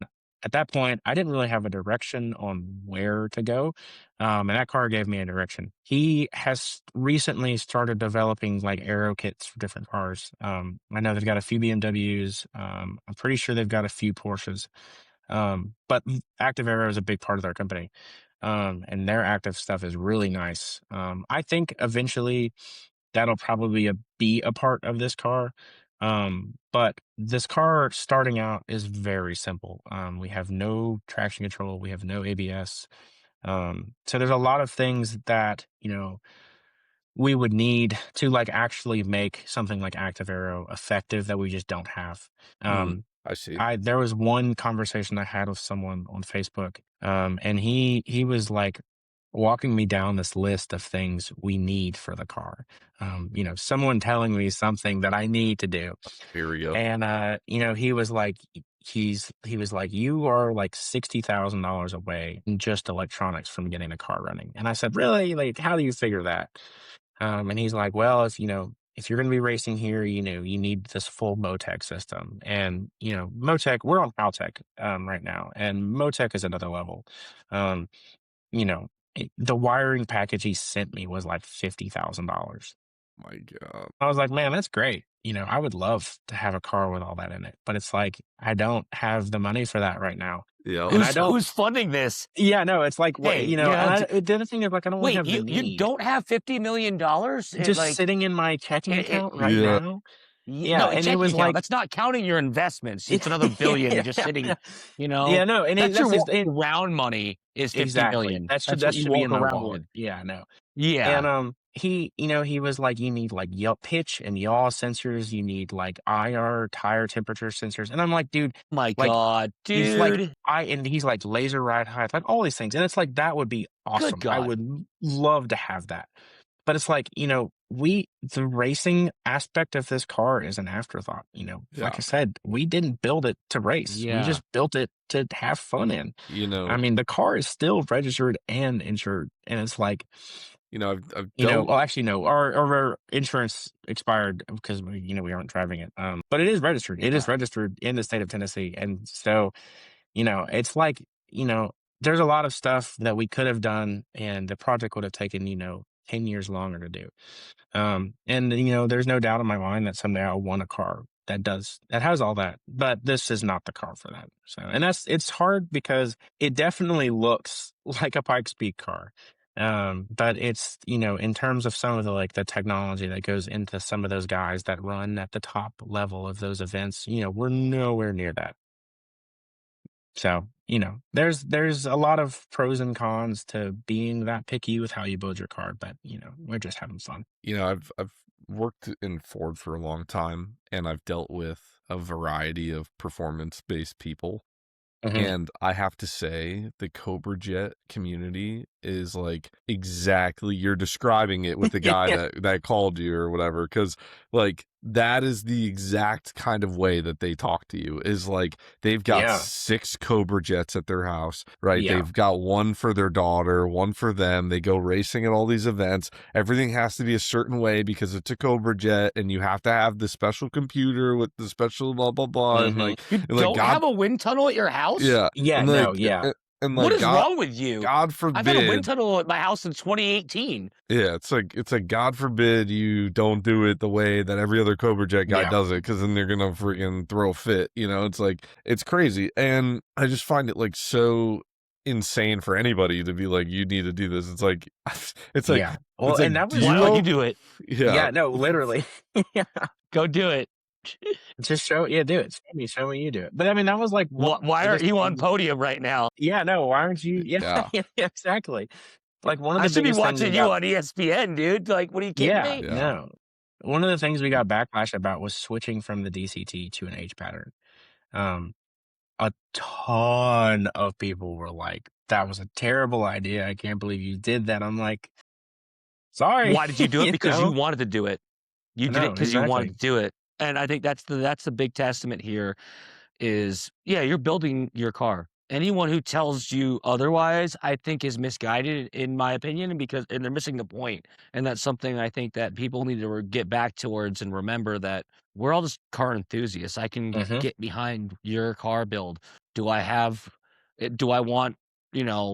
At that point, I didn't really have a direction on where to go. And that car gave me a direction. He has recently started developing like aero kits for different cars. I know they've got a few BMWs. I'm pretty sure they've got a few Porsches. But Active Aero is a big part of their company. And their active stuff is really nice. I think eventually that'll probably be a part of this car. But this car starting out is very simple. We have no traction control, we have no ABS. So there's a lot of things that, we would need to like actually make something like Active Aero effective that we just don't have. Mm, Um, I see. there was one conversation I had with someone on Facebook, and he was like walking me down this list of things we need for the car. Someone telling me something that I need to do. Here we go. And he was like he was like, you are like $60,000 away in just electronics from getting a car running. And I said, really? Like, how do you figure that? And he's like, well, if you're going to be racing here, you need this full Motec system. And, Motec, we're on Haltech right now, and Motec is another level. Um, the wiring package he sent me was like $50,000. My God. I was like, man, that's great. I would love to have a car with all that in it, but it's like, I don't have the money for that right now. Yeah. And I Who's don't, who's funding this? yeah, no, it's like, what, Hey, the other thing is like, I don't really wait, have the you need. don't have $50 million? Just Like sitting in my checking it, account right Yeah. now. Yeah. no, a And it checking was account. like, That's not counting your investments. It's another billion just sitting. yeah, no. And That's that's your just, walk around money is 50 exactly. million. That That's what you should be walk in my around wallet. with. Yeah, no. Yeah. And he was like, you need like pitch and yaw sensors. You need like IR tire temperature sensors. And I'm like, dude, My like God, he's like dude. and he's like laser ride height, like all these things. And it's like that would be Good awesome. I God. would love to have that. But it's like, the racing aspect of this car is an afterthought. Like Yeah. I said, we didn't build it to race. We Yeah. just built it to have fun in. You I know, mean, the car is still registered and insured. And it's like, I've dealt. well, actually, no, our insurance expired because we aren't driving it. But it is registered. It is Yeah. registered in the state of Tennessee. And so, it's like, there's a lot of stuff that we could have done and the project would have taken, 10 years longer to do. And there's no doubt in my mind that someday I'll want a car that has all that, but this is not the car for that. So, and it's hard because it definitely looks like a Pikes Peak car. But it's, in terms of some of the technology that goes into some of those guys that run at the top level of those events, we're nowhere near that. So, there's a lot of pros and cons to being that picky with how you build your car, but we're just having fun. I've worked in Ford for a long time, and I've dealt with a variety of performance-based people. Mhm. And I have to say, the Cobra Jet community is like exactly you're describing it with the guy that called you or whatever, because like that is the exact kind of way that they talk to you. Is like they've got Yeah. 6 Cobra Jets at their house, right? Yeah. They've got one for their daughter, one for them. They go racing at all these events. Everything has to be a certain way because it's a Cobra Jet, and you have to have the special computer with the special blah blah blah, and Mhm. like You and like don't God. have a wind tunnel at your house? Yeah, Yeah, and, no, like, yeah. What is God wrong with you? God I've had a wind forbid. tunnel at my house since 2018. Yeah, it's like God forbid you don't do it the way that every other Cobra Jet guy Yeah. does it, because then they're gonna freaking throw a fit, It's like, it's crazy, and I just find it, like, so insane for anybody to be like, "You need to do this." It's like it's like Yeah. Well, it's like, and that "Do was you Why don't you know?" do it? Yeah. yeah, no, literally. Yeah. Go do it. Just do it. Show me you do it. But I mean, that was like one of the Why aren't biggest you on things. podium right now? Yeah, no, why aren't you? Yeah, Yeah. yeah, exactly. Like one of I the should be biggest things we watching you got. on ESPN, dude. Like, what are you kidding Yeah, me? Yeah. no. One of the things we got backlash about was switching from the DCT to an H pattern. Um, a ton of people were like, "That was a terrible idea. I can't believe you did that." I'm like, "Sorry," Why did you do it? you Because you know? wanted to do it. You did it No, because you wanted exactly. to do it. And I think that's the big testament here is, yeah, you're building your car. Anyone who tells you otherwise, I think is misguided in my opinion, and they're missing the point. And that's something I think that people need to get back towards and remember that we're all just car enthusiasts. I can Mhm. get behind your car build. Do I have do I want,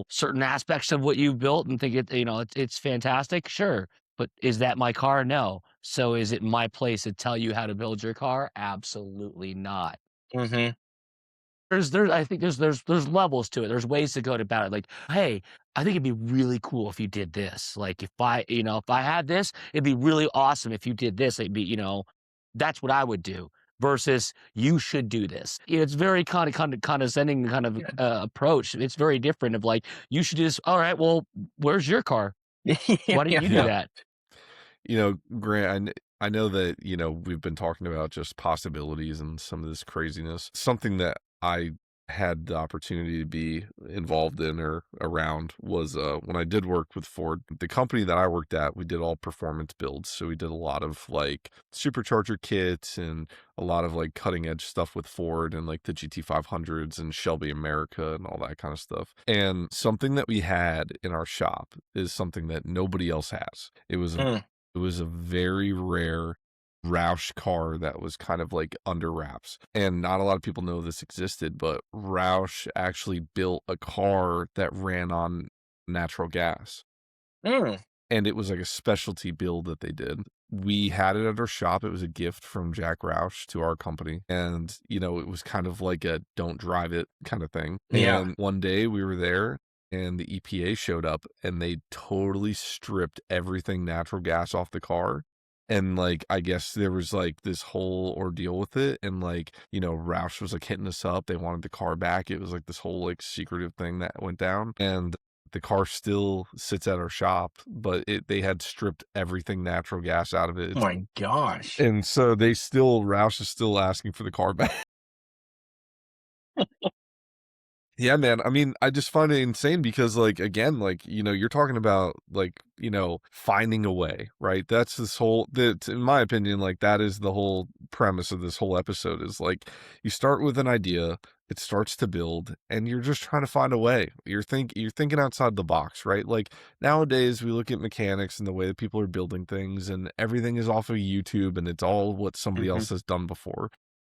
certain aspects of what you built and think it's fantastic? Sure. But is that my car? No. So is it my place to tell you how to build your car? Absolutely not. Mhm. I think there's levels to it. There's ways to go about it. Like, hey, I think it'd be really cool if you did this. Like if I had this, it'd be really awesome if you did this. It'd be, that's what I would do versus you should do this. It's very condescending kind of Yeah. approach. It's very different of like, you should do this. All right, well, where's your car? Yeah, Why didn't yeah, you do Yeah. that? Grant, I know that, we've been talking about just possibilities and some of this craziness. Something that I had the opportunity to be involved in or around was when I did work with Ford. The company that I worked at, we did all performance builds. So we did a lot of like supercharger kits and a lot of like cutting edge stuff with Ford and like the GT500s and Shelby America and all that kind of stuff. And something that we had in our shop is something that nobody else has. Mm. It was a very rare Roush car that was kind of like under wraps. And not a lot of people know this existed, but Roush actually built a car that ran on natural gas. Mm. And it was like a specialty build that they did. We had it at our shop. It was a gift from Jack Roush to our company. And, it was kind of like a don't drive it kind of thing. Yeah. And one day we were there and the EPA showed up and they totally stripped everything natural gas off the car. And like, I guess there was like this whole ordeal with it. And like, Roush was like hitting us up. They wanted the car back. It was like this whole like secretive thing that went down. And the car still sits at our shop, but they had stripped everything natural gas out of it. Oh my gosh. And so Roush is still asking for the car back. Yeah, man. I mean, I just find it insane because, like, again, like, you know, you're talking about, like, you know, finding a way, right? That's this whole, that, in my opinion, like, that is the whole premise of this whole episode is like, you start with an idea, it starts to build, and you're just trying to find a way. You're thinking outside the box, right? Like, nowadays, we look at mechanics and the way that people are building things, and everything is off of YouTube, and it's all what somebody Hmm. else has done before.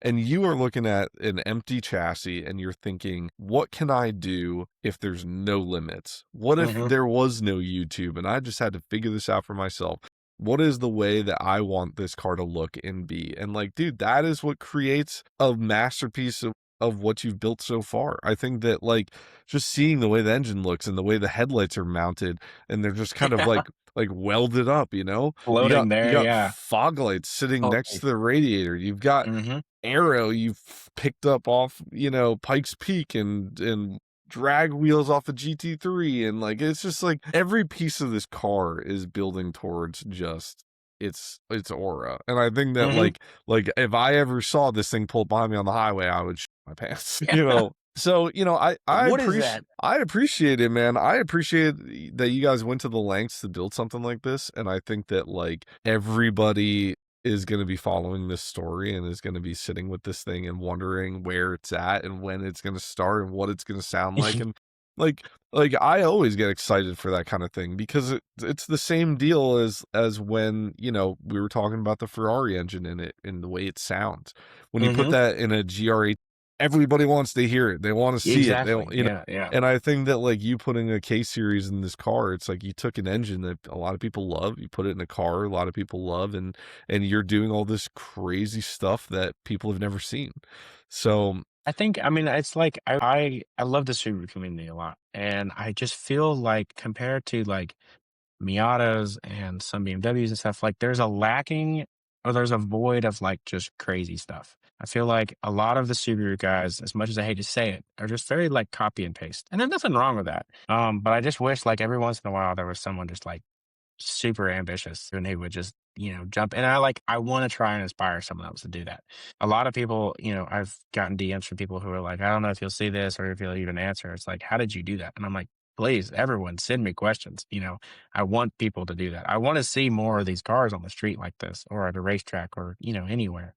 And you are looking at an empty chassis and you're thinking, what can I do if there's no limits? What if Hmm. there was no YouTube and I just had to figure this out for myself? What is the way that I want this car to look and be? And like, dude, that is what creates a masterpiece of what you've built so far. I think that like just seeing the way the engine looks and the way the headlights are mounted and they're just kind of Yeah. like welded up, you know? Floating You there. got Yeah. fog lights sitting next Totally. to the radiator. You've got Hmm. aero you've picked up off, you know, Pikes Peak and drag wheels off the GT3 and like it's just like every piece of this car is building towards just its aura. And I think that Hmm. like if I ever saw this thing pulled by me on the highway, I would shit my pants, Yeah. you know. So, you know, What is that? I appreciate it, man. I appreciate that you guys went to the lengths to build something like this. And I think that like everybody is going to be following this story and is going to be sitting with this thing and wondering where it's at and when it's going to start and what it's going to sound like and like I always get excited for that kind of thing because it's the same deal as when, you know, we were talking about the Ferrari engine in it and the way it sounds. When you put Hmm. that in a GR8, everybody wants to hear it. They want to see it. They, Exactly. you know, Yeah. Yeah. and I think that like you putting a K series in this car, it's like you took an engine that a lot of people love, you put it in a car a lot of people love, and you're doing all this crazy stuff that people have never seen. So I think, I mean, it's like I love the Subaru community a lot, and I just feel like compared to like Miatas and some BMWs and stuff, like there's a lacking or there's a void of like just crazy stuff. I feel like a lot of the Subaru guys, as much as I hate to say it, are just very like copy and paste, and there's nothing wrong with that. But I just wish like every once in a while there was someone just like super ambitious and they would just, jump. And I want to try and inspire someone else to do that. A lot of people, I've gotten DMs from people who are like, I don't know if you'll see this or if you'll even answer. It's like, how did you do that? And I'm like, please, everyone send me questions. I want people to do that. I want to see more of these cars on the street like this or at a racetrack or, anywhere.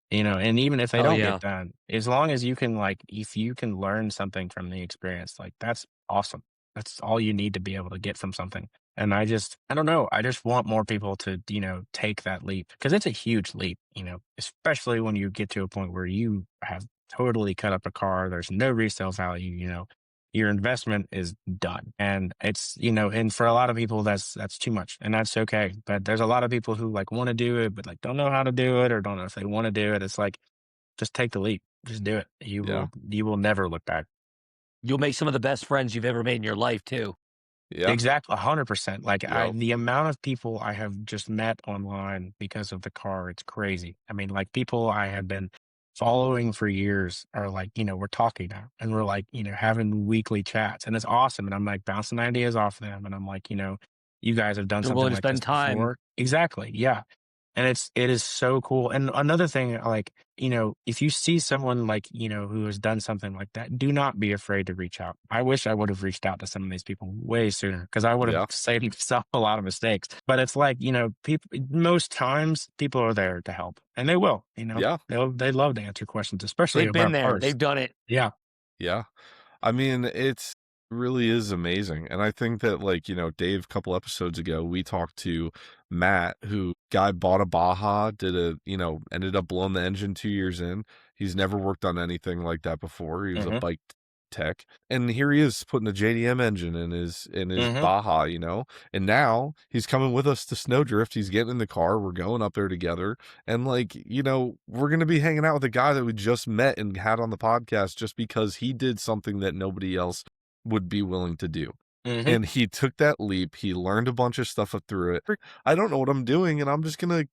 And even if they Oh don't get yeah. done, as long as you can if you can learn something from the experience, like that's awesome. That's all you need to be able to get from something. And I don't know. I just want more people to, take that leap because it's a huge leap, especially when you get to a point where you have totally cut up a car. There's no resale value, your investment is done. And it's, and for a lot of people, that's too much and that's okay. But there's a lot of people who like want to do it, but like don't know how to do it or don't know if they want to do it. It's like, just take the leap. Just do it. yeah, You will never look back. You'll make some of the best friends you've ever made in your life too. yeah, Exactly, 100%. Like, yep, the amount of people I have just met online because of the car, it's crazy. I mean, like, people I have been following for years are like, we're talking now and we're like, having weekly chats and it's awesome. And I'm like bouncing ideas off them. And I'm like, you guys have done They're something willing to like this spend time. before. Exactly. Yeah. And it is so cool. And another thing, like, if you see someone like, who has done something like that, do not be afraid to reach out. I wish I would have reached out to some of these people way sooner because I would have yeah, saved myself a lot of mistakes. But it's like, people most times people are there to help and they will, yeah, they love to answer questions, especially They've been about there. cars. They've done it. Yeah. yeah. I mean, it's really is amazing. And I think that like, you know, Dave, a couple episodes ago, we talked to Matt, who guy bought a Baja, did a, you know, ended up blowing the engine 2 years in. He's never worked on anything like that before. He was a Hmm. bike tech. And here he is putting a JDM engine in his Hmm. Baja, you know. And now he's coming with us to Snowdrift. He's getting in the car. We're going up there together. And like, you know, we're gonna be hanging out with a guy that we just met and had on the podcast just because he did something that nobody else would be willing to do. Hmm. And he took that leap. He learned a bunch of stuff up through it. I don't know what I'm doing, and I'm just gonna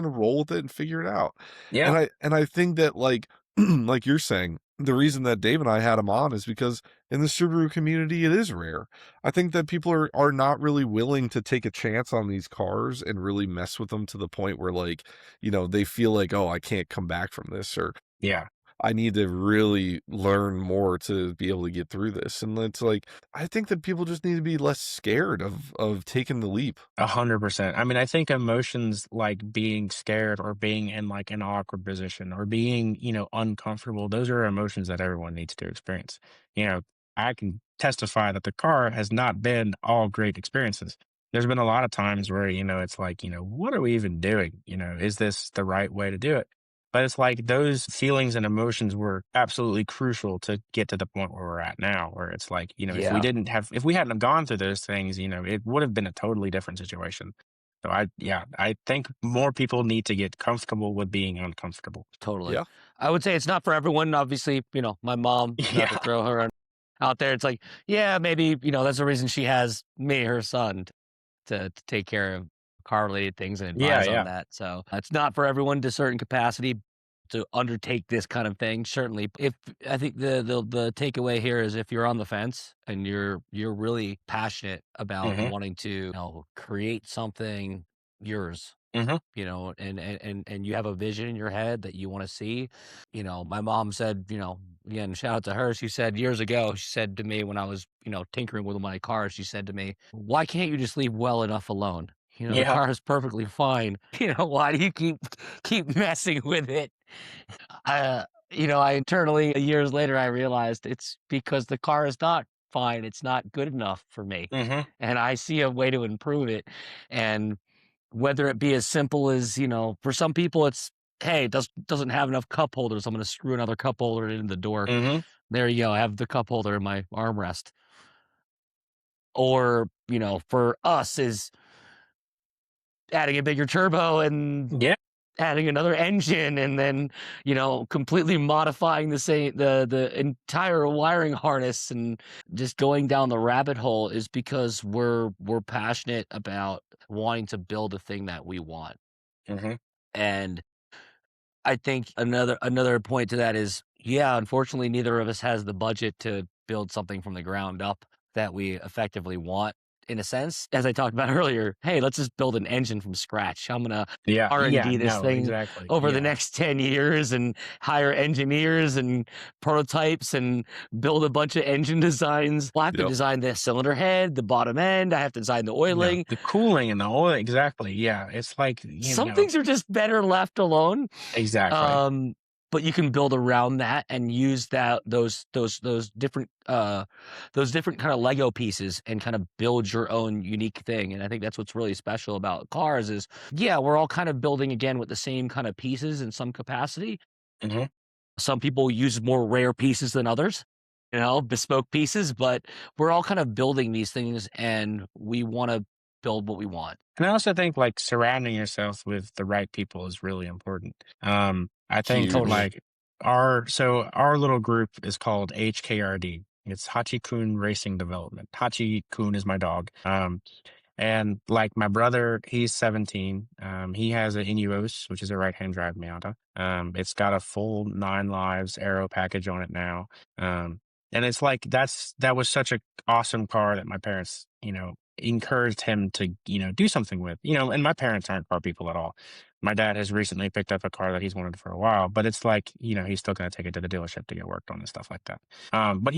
roll with it and figure it out. Yeah. And I think that like like you're saying, the reason that Dave and I had him on is because in the Subaru community it is rare. I think that people are not really willing to take a chance on these cars and really mess with them to the point where like, you know, they feel like, oh, I can't come back from this or Yeah. I need to really learn more to be able to get through this. And it's like, I think that people just need to be less scared of taking the leap. 100%. I mean, I think emotions like being scared or being in like an awkward position or being, uncomfortable, those are emotions that everyone needs to experience. You know, I can testify that the car has not been all great experiences. There's been a lot of times where, it's like, what are we even doing? Is this the right way to do it? But it's like those feelings and emotions were absolutely crucial to get to the point where we're at now, where it's like, Yeah, if we hadn't have gone through those things, it would have been a totally different situation. So yeah, I think more people need to get comfortable with being uncomfortable. totally. Yeah. I would say it's not for everyone. Obviously, my mom, not to Yeah. throw her out there. It's like, yeah, maybe, that's the reason she has me, her son, to take care of car related things and Yeah. advise on Yeah. that. So it's not for everyone to a certain capacity to undertake this kind of thing. Certainly, if I think the takeaway here is if you're on the fence and you're really passionate about Hmm. wanting to create something yours, Hmm. and you have a vision in your head that you want to see. My mom said, again, shout out to her. She said years ago, she said to me when I was, tinkering with my car, she said to me, why can't you just leave well enough alone? The Yeah. car is perfectly fine. Why do you keep messing with it? I, I internally years later, I realized it's because the car is not fine. It's not good enough for me. Hmm. And I see a way to improve it. And whether it be as simple as, for some people it's, hey, it doesn't have enough cup holders. I'm going to screw another cup holder in the door. Hmm. There you go. I have the cup holder in my armrest. Or, for us is adding a bigger turbo and Yeah. adding another engine and then, completely modifying the entire wiring harness and just going down the rabbit hole is because we're passionate about wanting to build a thing that we want. Hmm. And I think another point to that is, yeah, unfortunately, neither of us has the budget to build something from the ground up that we effectively want. In a sense, as I talked about earlier, hey, let's just build an engine from scratch. I'm gonna Yeah. Yeah. R&D this No, thing exactly. over the Yeah. next 10 years and hire engineers and prototypes and build a bunch of engine designs. Well, I have to Yep. design the cylinder head, the bottom end. I have to design the oiling. The cooling and the oil. Exactly. Yeah. It's like, Some things are just better left alone. exactly. Um, but you can build around that and use those different kind of Lego pieces and kind of build your own unique thing. And I think that's what's really special about cars is, yeah, we're all kind of building again with the same kind of pieces in some capacity. Hmm. Some people use more rare pieces than others, bespoke pieces, but we're all kind of building these things and we want to build what we want. And I also think like surrounding yourself with the right people is really important. I think Huge. Totally. like our little group is called HKRD. It's Hachi-kun Racing Development. Hachi-kun is my dog. And like my brother, he's 17. He has an Inuos, which is a right-hand drive Miata. It's got a full 9 lives aero package on it now. Um, and it's like that was such a awesome car that my parents, encouraged him to, do something with. And my parents aren't car people at all. My dad has recently picked up a car that he's wanted for a while, but it's like, he's still going to take it to the dealership to get worked on and stuff like that. But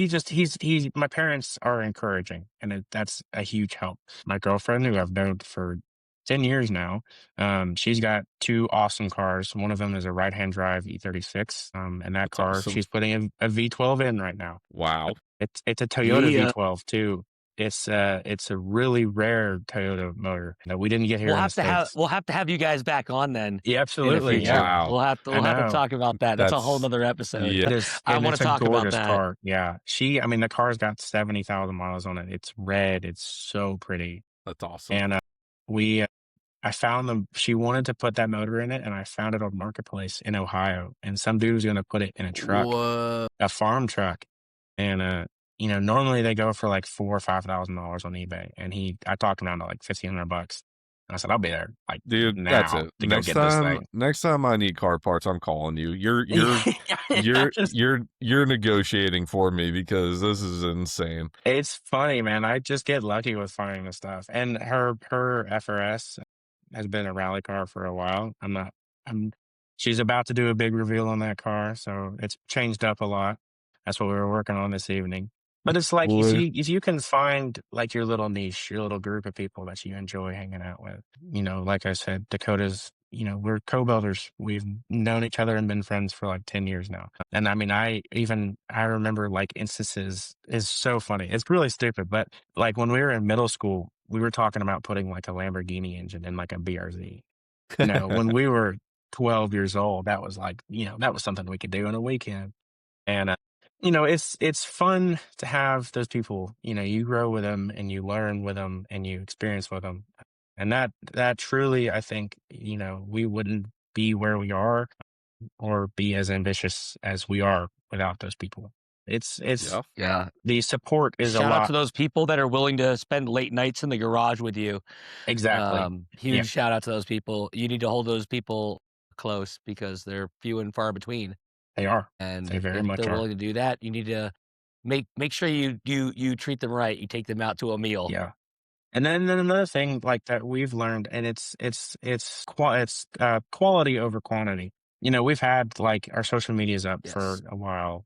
my parents are encouraging, and that's a huge help. My girlfriend, who I've known for 10 years now, she's got two awesome cars. One of them is a right-hand drive E36. And that That's car, awesome. she's putting a V12 in right now. Wow. It's a Toyota Yeah. V12 too. It's a really rare Toyota motor that we didn't get here in the States. We'll have to have you guys back on then Yeah, in the absolutely. Yeah, future. Wow. I We'll have to know. talk about that. That's a whole That's nother episode. yeah, I And want it's to a talk about gorgeous that. car. Yeah. I mean, the car's got 70,000 miles on it. It's red. It's so pretty. that's awesome. And we, I found them. She wanted to put that motor in it, and I found it on Marketplace in Ohio. And some dude was going to put it in a truck, Whoa. a farm truck. And, normally they go for like $4,000 or $5,000 on eBay. And I talked him down to like $1,500. And I said, I'll be there like Dude, that's now it. to go get this thing. Next time I need car parts, I'm calling you. Yeah, just You're negotiating for me because this is insane. it's funny, man. I just get lucky with finding the stuff. And her FRS has been a rally car for a while. I'm She's about to do a big reveal on that car, so it's changed up a lot. That's what we were working on this evening. But it's like Boy. if you can find like your little niche, your little group of people that you enjoy hanging out with. Like I said, Dakota's, we're co-builders. We've known each other and been friends for like 10 years now. And I mean, I remember like instances is so funny. It's really stupid, but like when we were in middle school, we were talking about putting like a Lamborghini engine in like a BRZ. When we were 12 years old, that was like, that was something we could do on a weekend. And, it's fun to have those people, you grow with them and you learn with them and you experience with them. And that truly, I think, we wouldn't be where we are or be as ambitious as we are without those people. It's Yeah. Yeah. the support is a Shout out to lot. those people that are willing to spend late nights in the garage with you. Exactly. Yeah, Huge shout out to those people. You need to hold those people close because they're few and far between. they are. And They very if much they're are. willing to do that, you need to make sure you treat them right. You take them out to a meal. Yeah. And then another thing like that we've learned, and it's quality over quantity. We've had like our social medias up for Yes. a while,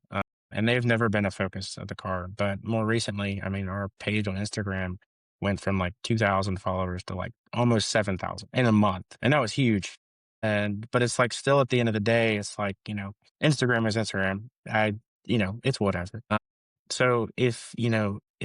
and they've never been a focus of the car. But more recently, I mean, our page on Instagram went from like 2,000 followers to like almost 7,000 in a month, and that was huge. But it's like still at the end of the day, it's like Instagram is Instagram. It's whatever. So if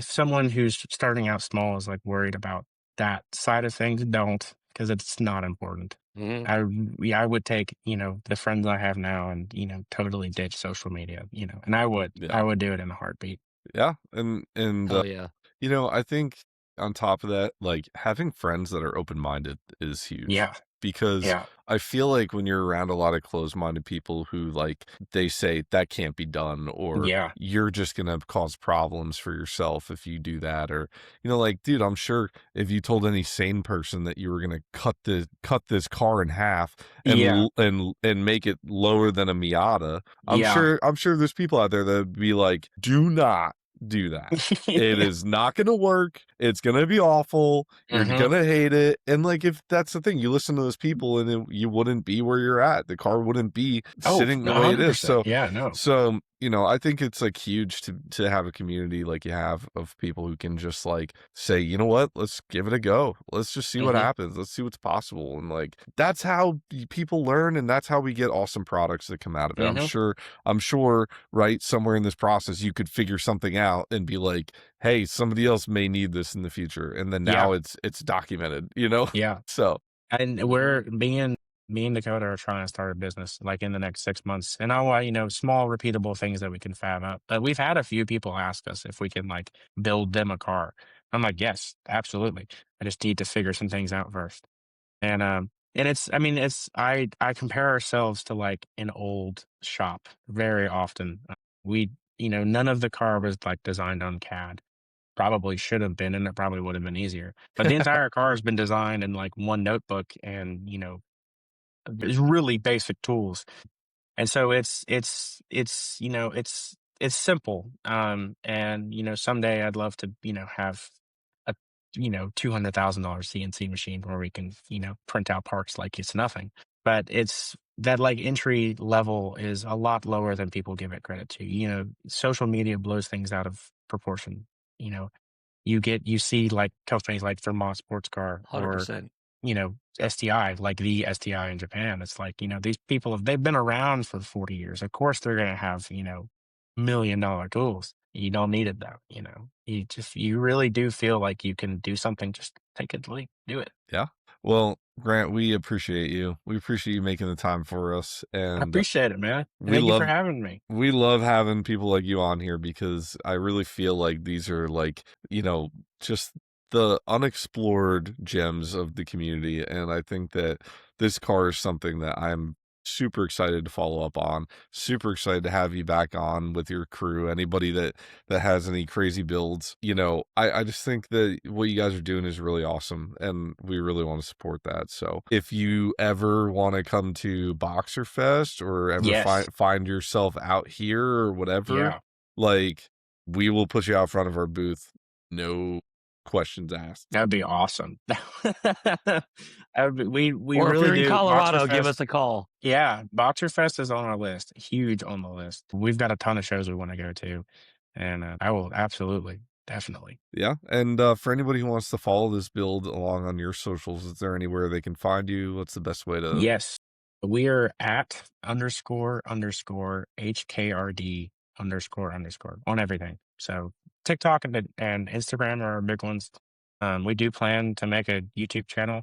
someone who's starting out small is like worried about that side of things, don't, because it's not important. Mhm. I would take, the friends I have now and, totally ditch social media, and Yeah. I would do it in a heartbeat. Yeah. And Hell yeah. I think on top of that, like having friends that are open-minded is huge Yeah. because Yeah. I feel like when you're around a lot of closed-minded people who like they say that can't be done or Yeah. you're just going to cause problems for yourself if you do that or like dude, I'm sure if you told any sane person that you were going to cut this car in half and Yeah. and make it lower than a Miata, Yeah. I'm sure there's people out there that would be like, "Do not do that. It is not gonna work. It's gonna be awful. You're Hmm. gonna hate it." And like, if that's the thing, you listen to those people, and then you wouldn't be where you're at. The car wouldn't be Oh, sitting the way it is. 100%. So, Yeah. No. so I think it's like huge to have a community like you have of people who can just like say, you know what, let's give it a go. Let's just see what Hmm. happens. Let's see what's possible. And like that's how people learn, and that's how we get awesome products that come out of it. Hmm. I'm sure, right? Somewhere in this process, you could figure something out and be like, "Hey, somebody else may need this in the future," and then Yeah. now it's documented. Yeah. So And we're me and Dakota are trying to start a business like in the next 6 months. And I want, small repeatable things that we can fab up. But we've had a few people ask us if we can like build them a car. I'm like, yes, absolutely. I just need to figure some things out first. And it's I mean, I compare ourselves to like an old shop very often. None of the car was like designed on CAD. Probably should have been, and it probably would have been easier. But the entire car has been designed in like one notebook and, there's really basic tools. And so it's simple. And someday I'd love to, have a $200,000 CNC machine where we can, print out parts like it's nothing. But it's that like entry level is a lot lower than people give it credit to. Social media blows things out of proportion. You know, you see like companies like Vermont Sports Car or 100%. STI, like the STI in Japan. It's like, these people they've been around for 40 years. Of course they're gonna have, $1 million tools. You don't need it though, you really do feel like you can do something, just take it, leap, do it. yeah. Well, Grant, we appreciate you. We appreciate you making the time for us, I and appreciate it, man. And we thank you for love having me. we love having people like you on here because I really feel like these are like, just the unexplored gems of the community. And I think that this car is something that I'm super excited to follow up on, super excited to have you back on with your crew. Anybody that has any crazy builds, I just think that what you guys are doing is really awesome and we really want to support that. So if you ever want to come to Boxer Fest or ever Yes. find yourself out here or whatever, Yeah. like we will put you out front of our booth, no questions asked. That'd be awesome. That would be we Or if really you're in do Colorado, give Boxerfest. us a call. Yeah, Boxerfest is on our list, huge on the list. We've got a ton of shows we wanna go to, and, I will absolutely, definitely. Yeah, and, for anybody who wants to follow this build along on your socials, is there anywhere they can find you? What's the best way to Yes. We are at __HKRD___ on everything. So TikTok and Instagram are our big ones. We do plan to make a YouTube channel.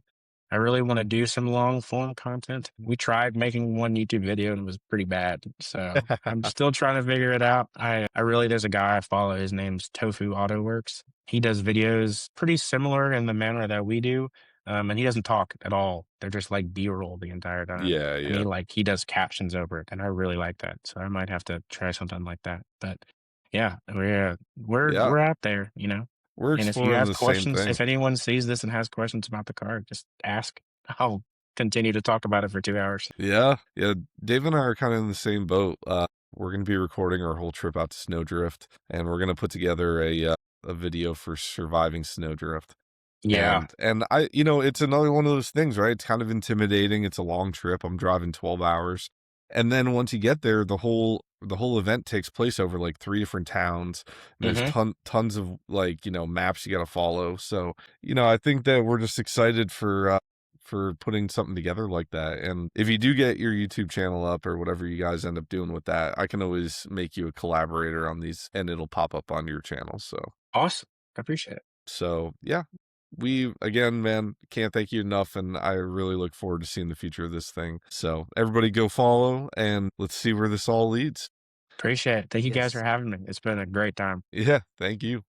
I really want to do some long form content. We tried making one YouTube video and it was pretty bad. So I'm still trying to figure it out. I really, there's a guy I follow. His name's Tofu Auto Works. He does videos pretty similar in the manner that we do. And he doesn't talk at all. They're just like B-roll the entire time. Yeah, And yeah. he does captions over it, and I really like that. So I might have to try something like that. But yeah, Yeah, we're out there, you know. we're And if you exploring have the same questions, thing. if anyone sees this and has questions about the car, just ask. I'll continue to talk about it for 2 hours. Yeah, yeah, Dave and I are kinda in the same boat. We're gonna be recording our whole trip out to Snowdrift, and we're gonna put together a video for surviving Snowdrift. Yeah. And I it's another one of those things, right? It's kind of intimidating. It's a long trip. I'm driving 12 hours. And then once you get there, the whole event takes place over like 3 different towns. And there's Hmm. tons of like, maps you got to follow. So, I think that we're just excited for putting something together like that. And if you do get your YouTube channel up or whatever you guys end up doing with that, I can always make you a collaborator on these and it'll pop up on your channel. Awesome. I appreciate it. So yeah, we again, man, can't thank you enough, and I really look forward to seeing the future of this thing. So everybody go follow, and let's see where this all leads. Appreciate it. Thank you guys for Yes. having me. It's been a great time. Yeah, thank you.